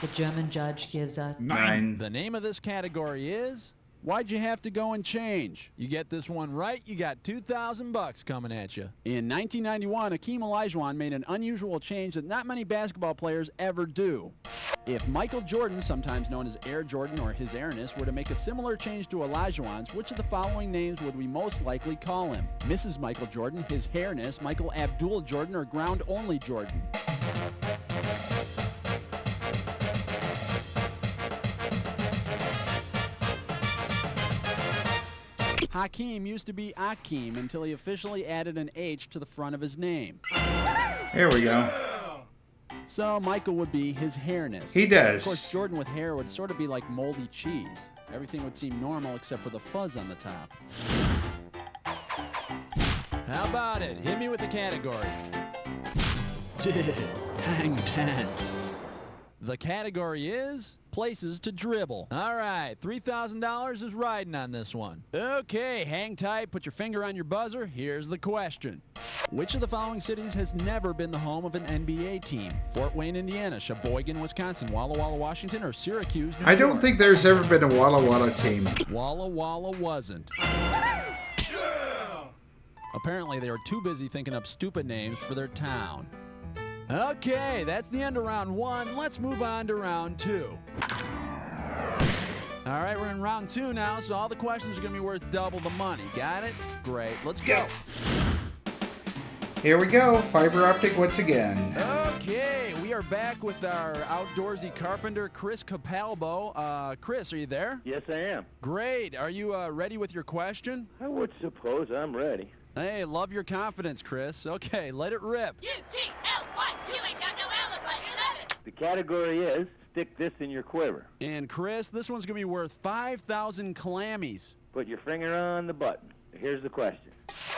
Speaker 4: The German judge gives a
Speaker 1: 9.
Speaker 2: The name of this category is... Why'd you have to go and change? You get this one right, you got $2,000 coming at you. In 1991, Hakeem Olajuwon made an unusual change that not many basketball players ever do. If Michael Jordan, sometimes known as Air Jordan or His Airness, were to make a similar change to Olajuwon's, which of the following names would we most likely call him? Mrs. Michael Jordan, His Hairness, Michael Abdul Jordan, or Ground Only Jordan? Hakeem used to be Akeem until he officially added an H to the front of his name.
Speaker 1: Here we go.
Speaker 2: So Michael would be His Hairness.
Speaker 1: He does.
Speaker 2: Of course, Jordan with hair would sort of be like moldy cheese. Everything would seem normal except for the fuzz on the top. How about it? Hit me with the category. Hang 10. The category is places to dribble. All right, $3,000 is riding on this one. Okay, hang tight, put your finger on your buzzer. Here's the question. Which of the following cities has never been the home of an NBA team? Fort Wayne, Indiana, Sheboygan, Wisconsin, Walla Walla, Washington, or Syracuse, New York?
Speaker 1: I don't think there's ever been a Walla Walla team.
Speaker 2: Walla Walla wasn't. Apparently, they were too busy thinking up stupid names for their town. Okay, that's the end of round 1. Let's move on to round 2. All right, we're in round 2 now, so all the questions are going to be worth double the money. Got it? Great. Let's go.
Speaker 1: Here we go. Fiber optic once again.
Speaker 2: Okay, we are back with our outdoorsy carpenter, Chris Capalbo. Chris, are you there?
Speaker 3: Yes, I am.
Speaker 2: Great. Are you ready with your question?
Speaker 3: I would suppose I'm ready.
Speaker 2: Hey, love your confidence, Chris. Okay, let it rip.
Speaker 11: U-T-L-Y, you ain't got no alibi, 11.
Speaker 3: The category is stick this in your quiver.
Speaker 2: And Chris, this one's going to be worth 5,000 clammies.
Speaker 3: Put your finger on the button. Here's the question.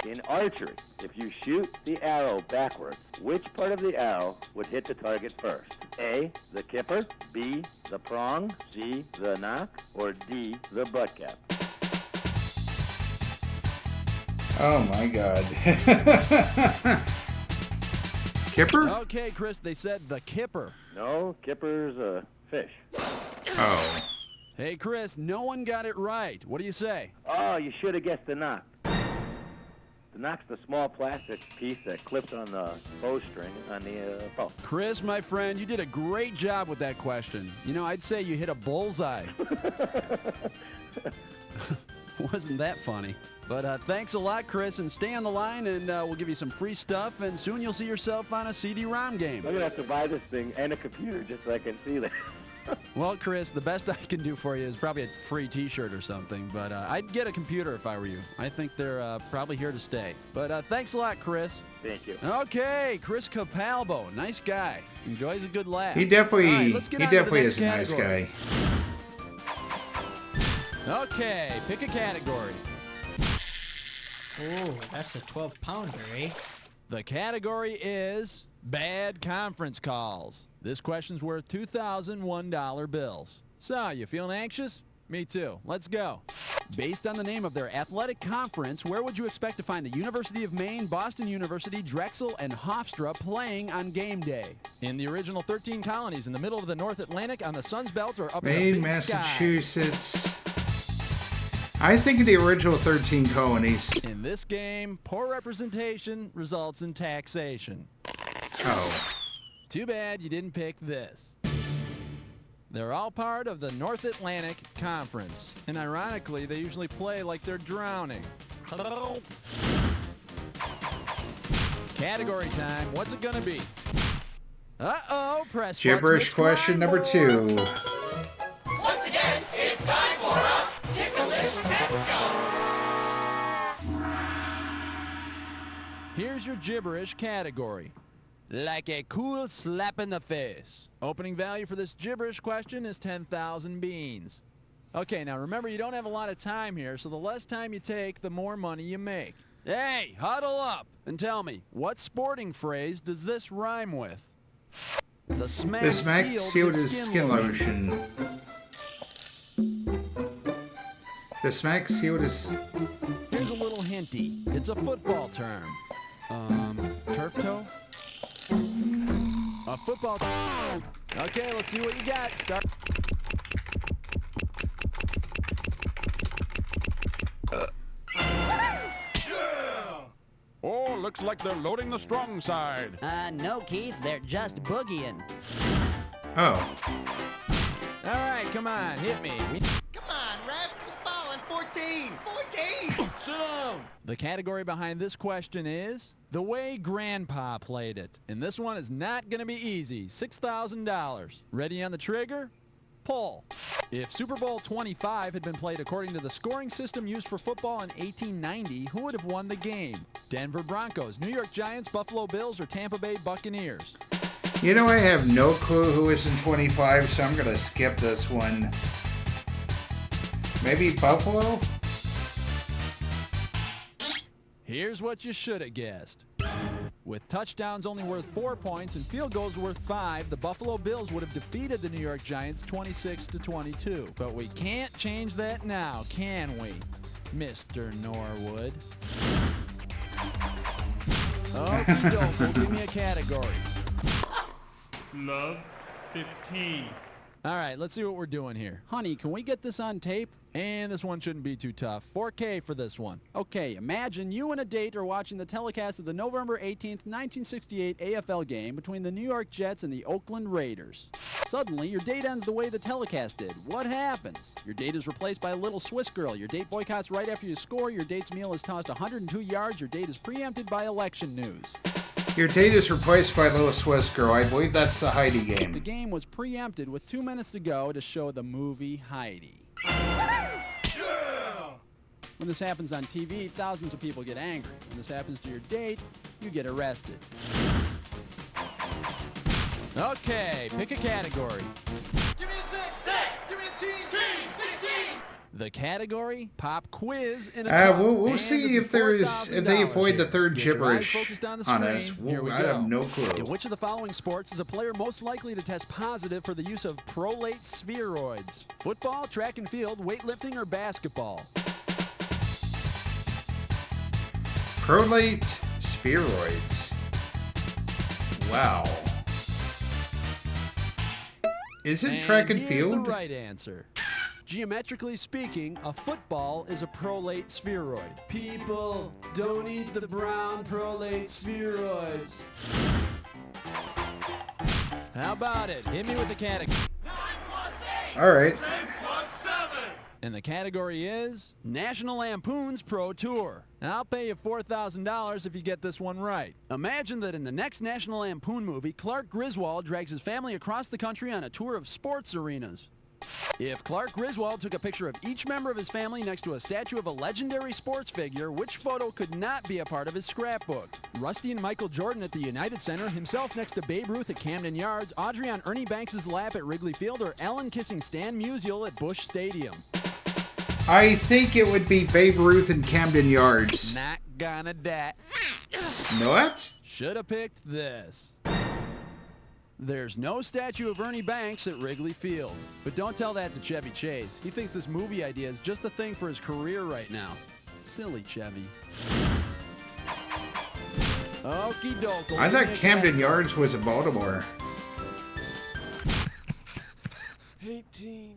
Speaker 3: In archery, if you shoot the arrow backwards, which part of the arrow would hit the target first? A, the kipper, B, the prong, C, the knock, or D, the butt cap?
Speaker 1: Oh my God. Kipper?
Speaker 2: Okay, Chris, they said the kipper.
Speaker 3: No, kipper's a fish.
Speaker 1: Oh.
Speaker 2: Hey, Chris, no one got it right. What do you say?
Speaker 3: Oh, you should have guessed the knock. The knock's the small plastic piece that clips on the bowstring on the bow.
Speaker 2: Chris, my friend, you did a great job with that question. You know, I'd say you hit a bullseye. Wasn't that funny? But thanks a lot, Chris, and stay on the line, and we'll give you some free stuff, and soon you'll see yourself on a CD-ROM game.
Speaker 3: I'm going to have to buy this thing and a computer just so I can see that.
Speaker 2: Well, Chris, the best I can do for you is probably a free T-shirt or something, but I'd get a computer if I were you. I think they're probably here to stay. But thanks a lot, Chris.
Speaker 3: Thank you.
Speaker 2: Okay, Chris Capalbo, nice guy. Enjoys a good laugh.
Speaker 1: He definitely,
Speaker 2: All right, let's get
Speaker 1: he
Speaker 2: on to the
Speaker 1: definitely
Speaker 2: next
Speaker 1: is a nice
Speaker 2: category.
Speaker 1: guy.
Speaker 2: Okay, pick a category.
Speaker 5: Oh, that's a 12-pounder, eh?
Speaker 2: The category is bad conference calls. This question's worth $2,001 bills. So, you feeling anxious? Me too. Let's go. Based on the name of their athletic conference, where would you expect to find the University of Maine, Boston University, Drexel, and Hofstra playing on game day? In the original 13 colonies in the middle of the North Atlantic, on the Sun's Belt, or up in the
Speaker 1: Maine,
Speaker 2: Big
Speaker 1: Massachusetts. I think of the original 13 colonies.
Speaker 2: In this game, poor representation results in taxation.
Speaker 1: Oh.
Speaker 2: Too bad you didn't pick this. They're all part of the North Atlantic Conference. And ironically, they usually play like they're drowning. Category time. What's it gonna be? Uh-oh, press
Speaker 1: Gibberish question number 2.
Speaker 11: Once again, it's time for a ticklish test go.
Speaker 2: Here's your gibberish category. Like a cool slap in the face. Opening value for this gibberish question is 10,000 beans. Okay, now remember you don't have a lot of time here, so the less time you take, the more money you make. Hey, huddle up and tell me, what sporting phrase does this rhyme with? The smack,
Speaker 1: sealed is skin lotion. The smack sealed is...
Speaker 2: Here's a little hinty. It's a football term. Turf toe? A football. Okay, let's see what you got. Start.
Speaker 23: Oh, looks like they're loading the strong side.
Speaker 7: No, Keith, they're just boogieing.
Speaker 1: Oh.
Speaker 2: All right, come on, hit me.
Speaker 21: Come on, ref. It's falling. 14. 14.
Speaker 2: Sit down. The category behind this question is the way Grandpa played it. And this one is not going to be easy. $6,000. Ready on the trigger? Pull. If Super Bowl 25 had been played according to the scoring system used for football in 1890, who would have won the game? Denver Broncos, New York Giants, Buffalo Bills, or Tampa Bay Buccaneers?
Speaker 1: You know, I have no clue who is in 25, so I'm going to skip this one. Maybe Buffalo?
Speaker 2: Here's what you should have guessed. With touchdowns only worth 4 points and field goals worth 5, the Buffalo Bills would have defeated the New York Giants 26-22. But we can't change that now, can we, Mr. Norwood? Okie doke, give me a category.
Speaker 8: Love 15.
Speaker 2: All right, let's see what we're doing here. Honey, can we get this on tape? And this one shouldn't be too tough. 4K for this one. Okay, imagine you and a date are watching the telecast of the November 18th, 1968 AFL game between the New York Jets and the Oakland Raiders. Suddenly, your date ends the way the telecast did. What happens? Your date is replaced by a little Swiss girl. Your date boycotts right after you score. Your date's meal is tossed 102 yards. Your date is preempted by election news.
Speaker 1: Your date is replaced by a little Swiss girl. I believe that's the Heidi game.
Speaker 2: The game was preempted with 2 minutes to go to show the movie Heidi. When this happens on TV, thousands of people get angry. When this happens to your date, you get arrested. Okay, pick a category.
Speaker 11: Give me a 6. 6. Give me a team. Team. 16.
Speaker 2: The category, pop quiz in a cup.
Speaker 1: We'll
Speaker 2: And
Speaker 1: see
Speaker 2: this
Speaker 1: if there is, if they avoid
Speaker 2: here.
Speaker 1: the third
Speaker 2: Get your eyes
Speaker 1: gibberish
Speaker 2: focused on the
Speaker 1: on
Speaker 2: screen.
Speaker 1: us.
Speaker 2: Here we
Speaker 1: I
Speaker 2: go.
Speaker 1: have no clue.
Speaker 2: In which of the following sports is a player most likely to test positive for the use of prolate spheroids? Football, track and field, weightlifting, or basketball?
Speaker 1: Prolate spheroids. Wow. Is it track and
Speaker 2: here's
Speaker 1: field?
Speaker 2: The right answer. Geometrically speaking, a football is a prolate spheroid. People, don't eat the brown prolate spheroids. How about it? Hit me with the category.
Speaker 1: All right.
Speaker 2: And the category is National Lampoon's Pro Tour. Now, I'll pay you $4,000 if you get this one right. Imagine that in the next National Lampoon movie, Clark Griswold drags his family across the country on a tour of sports arenas. If Clark Griswold took a picture of each member of his family next to a statue of a legendary sports figure, which photo could not be a part of his scrapbook? Rusty and Michael Jordan at the United Center, himself next to Babe Ruth at Camden Yards, Audrey on Ernie Banks' lap at Wrigley Field, or Ellen kissing Stan Musial at Busch Stadium?
Speaker 1: I think it would be Babe Ruth and Camden Yards.
Speaker 2: Not gonna dat.
Speaker 1: What?
Speaker 2: Should have picked this. There's no statue of Ernie Banks at Wrigley Field. But don't tell that to Chevy Chase. He thinks this movie idea is just the thing for his career right now. Silly Chevy. Okie doke.
Speaker 1: I thought Camden Yards was in Baltimore.
Speaker 5: 18.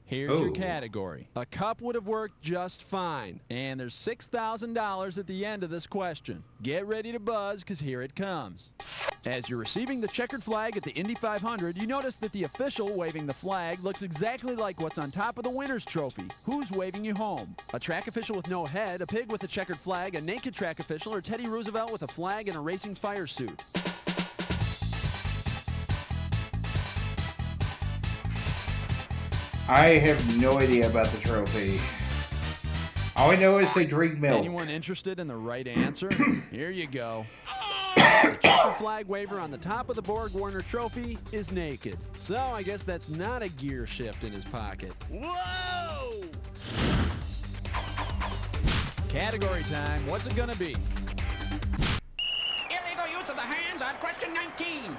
Speaker 2: Here's your category. A cup would have worked just fine. And there's $6,000 at the end of this question. Get ready to buzz, because here it comes. As you're receiving the checkered flag at the Indy 500, you notice that the official waving the flag looks exactly like what's on top of the winner's trophy. Who's waving you home? A track official with no head, a pig with a checkered flag, a naked track official, or Teddy Roosevelt with a flag and a racing fire suit?
Speaker 1: I have no idea about the trophy. All I know is they drink milk.
Speaker 2: Anyone interested in the right answer? Here you go. The checkered flag waver on the top of the Borg Warner trophy is naked. So I guess that's not a gear shift in his pocket. Whoa! Category time. What's it gonna be?
Speaker 6: Illegal use of the hands on question 19.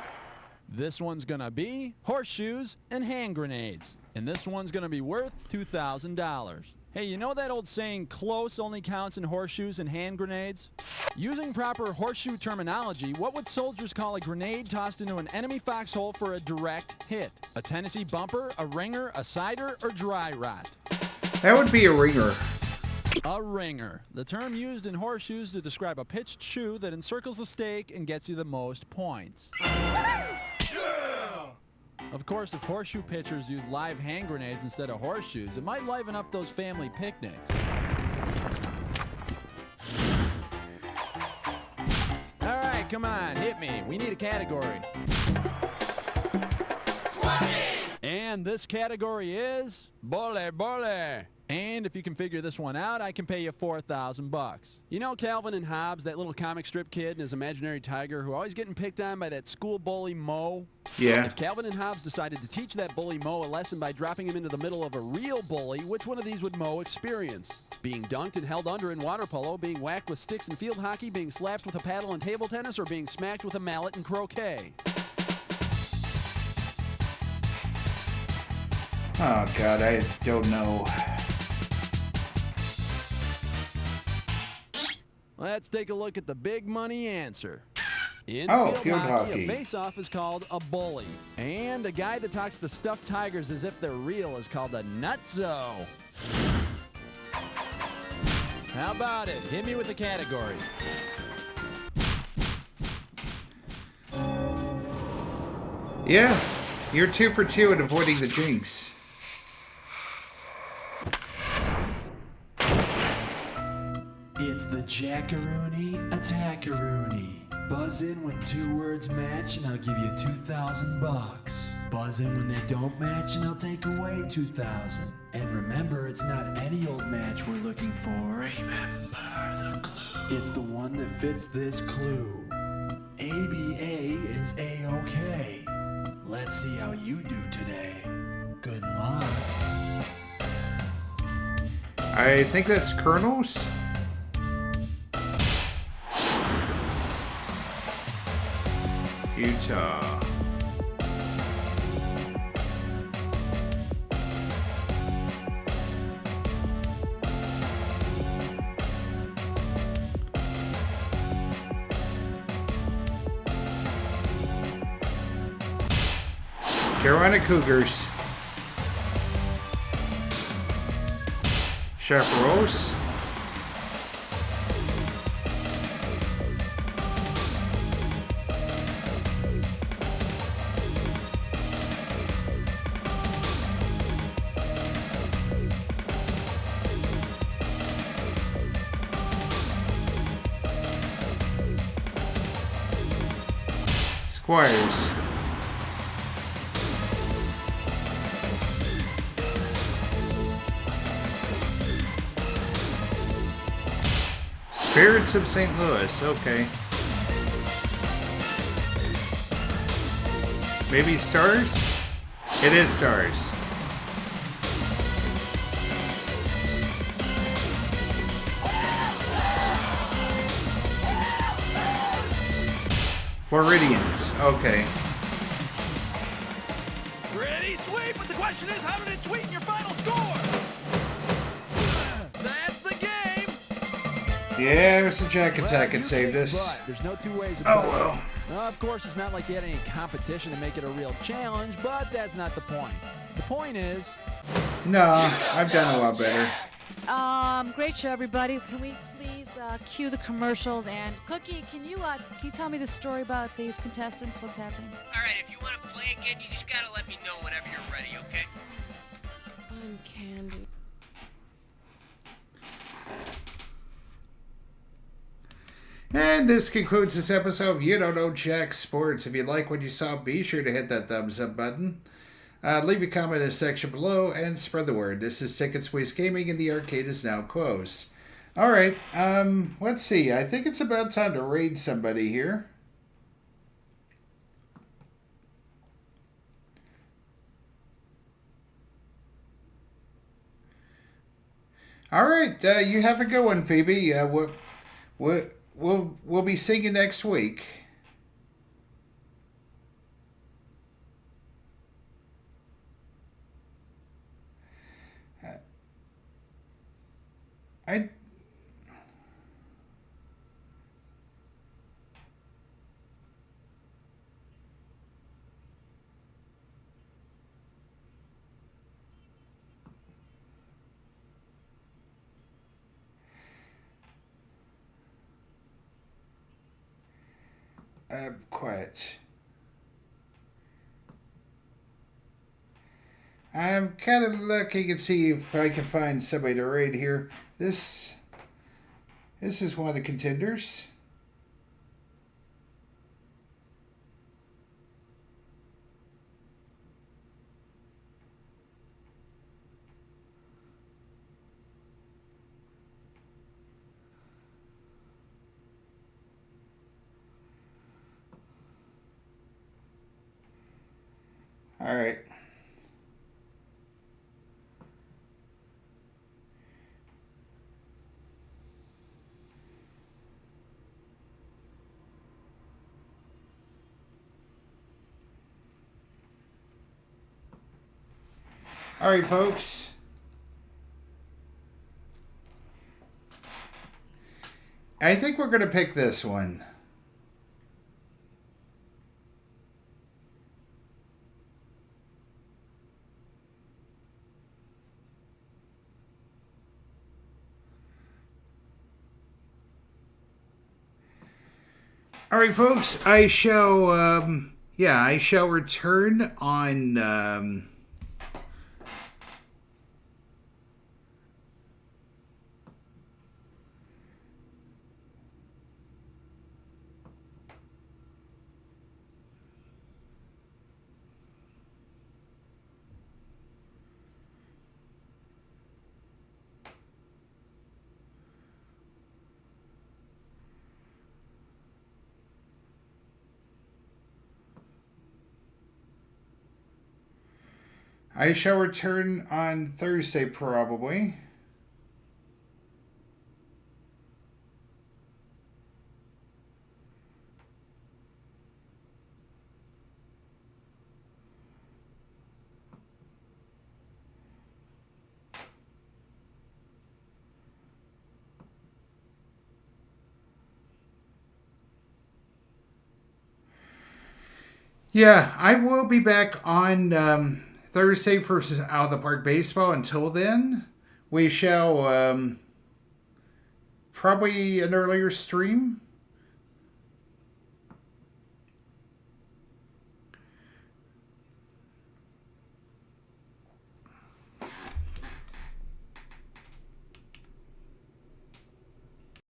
Speaker 2: This one's gonna be horseshoes and hand grenades. And this one's gonna be worth $2,000. Hey, you know that old saying, close only counts in horseshoes and hand grenades? Using proper horseshoe terminology, what would soldiers call a grenade tossed into an enemy foxhole for a direct hit? A Tennessee bumper, a ringer, a cider, or dry rot?
Speaker 1: That would be a ringer.
Speaker 2: A ringer. The term used in horseshoes to describe a pitched shoe that encircles a stake and gets you the most points. Of course, if horseshoe pitchers use live hand grenades instead of horseshoes, it might liven up those family picnics. All right, come on, hit me. We need a category.
Speaker 11: 20!
Speaker 2: And this category is Bole Bole. And if you can figure this one out, I can pay you $4,000. You know Calvin and Hobbes, that little comic strip kid and his imaginary tiger who always getting picked on by that school bully Mo?
Speaker 1: Yeah.
Speaker 2: If Calvin and Hobbes decided to teach that bully Mo a lesson by dropping him into the middle of a real bully, which one of these would Mo experience? Being dunked and held under in water polo, being whacked with sticks in field hockey, being slapped with a paddle in table tennis, or being smacked with a mallet in croquet?
Speaker 1: Oh, God, I don't know.
Speaker 2: Let's take a look at the big money answer. In
Speaker 1: field hockey.
Speaker 2: A face-off is called a bully. And a guy that talks to stuffed tigers as if they're real is called a nutso. How about it? Hit me with the category.
Speaker 1: Yeah, you're 2 for 2 at avoiding the jinx.
Speaker 8: It's the Jackaroony Attackaroony. Buzz in when 2 words match and I'll give you $2,000. Buzz in when they don't match and I'll take away $2,000. And remember, it's not any old match we're looking for. Remember the clue. It's the one that fits this clue. ABA is A-OK. Let's see how you do today. Good luck.
Speaker 1: I think that's Colonels. Utah. Carolina Cougars. Chaparrals. Squires. Spirits of St. Louis, okay. Maybe Stars? It is Stars. Floridians. Okay.
Speaker 2: Ready, sweep, but the question is, how did it sweeten your final score? That's the game.
Speaker 1: Yeah, it was the Jack attack that saved us.
Speaker 2: But there's no two ways about
Speaker 1: Oh, well.
Speaker 2: Of course, it's not like you had any competition to make it a real challenge, but that's not the point. The point is...
Speaker 1: Nah, I've done a lot better.
Speaker 4: Great show, everybody. Can we please cue the commercials? And Cookie, can you tell me the story about these contestants? What's happening?
Speaker 15: All right, if you want to play again, you just gotta let me know whenever you're ready, okay?
Speaker 9: I'm Candy.
Speaker 1: And this concludes this episode of You Don't Know Jack Sports. If you like what you saw, be sure to hit that thumbs up button. Leave a comment in the section below and spread the word. This is Ticket Squeeze Gaming and the arcade is now closed. Alright, let's see. I think it's about time to raid somebody here. Alright, you have a good one, Phoebe. We'll be seeing you next week. Quiet. I'm kind of looking and see if I can find somebody to raid here. This is one of the contenders. All right. All right, folks. I think we're going to pick this one. All right, folks. I shall return on. I shall return on Thursday, probably. Yeah, I will be back on Thursday for Out of the Park Baseball. Until then, we shall probably an earlier stream.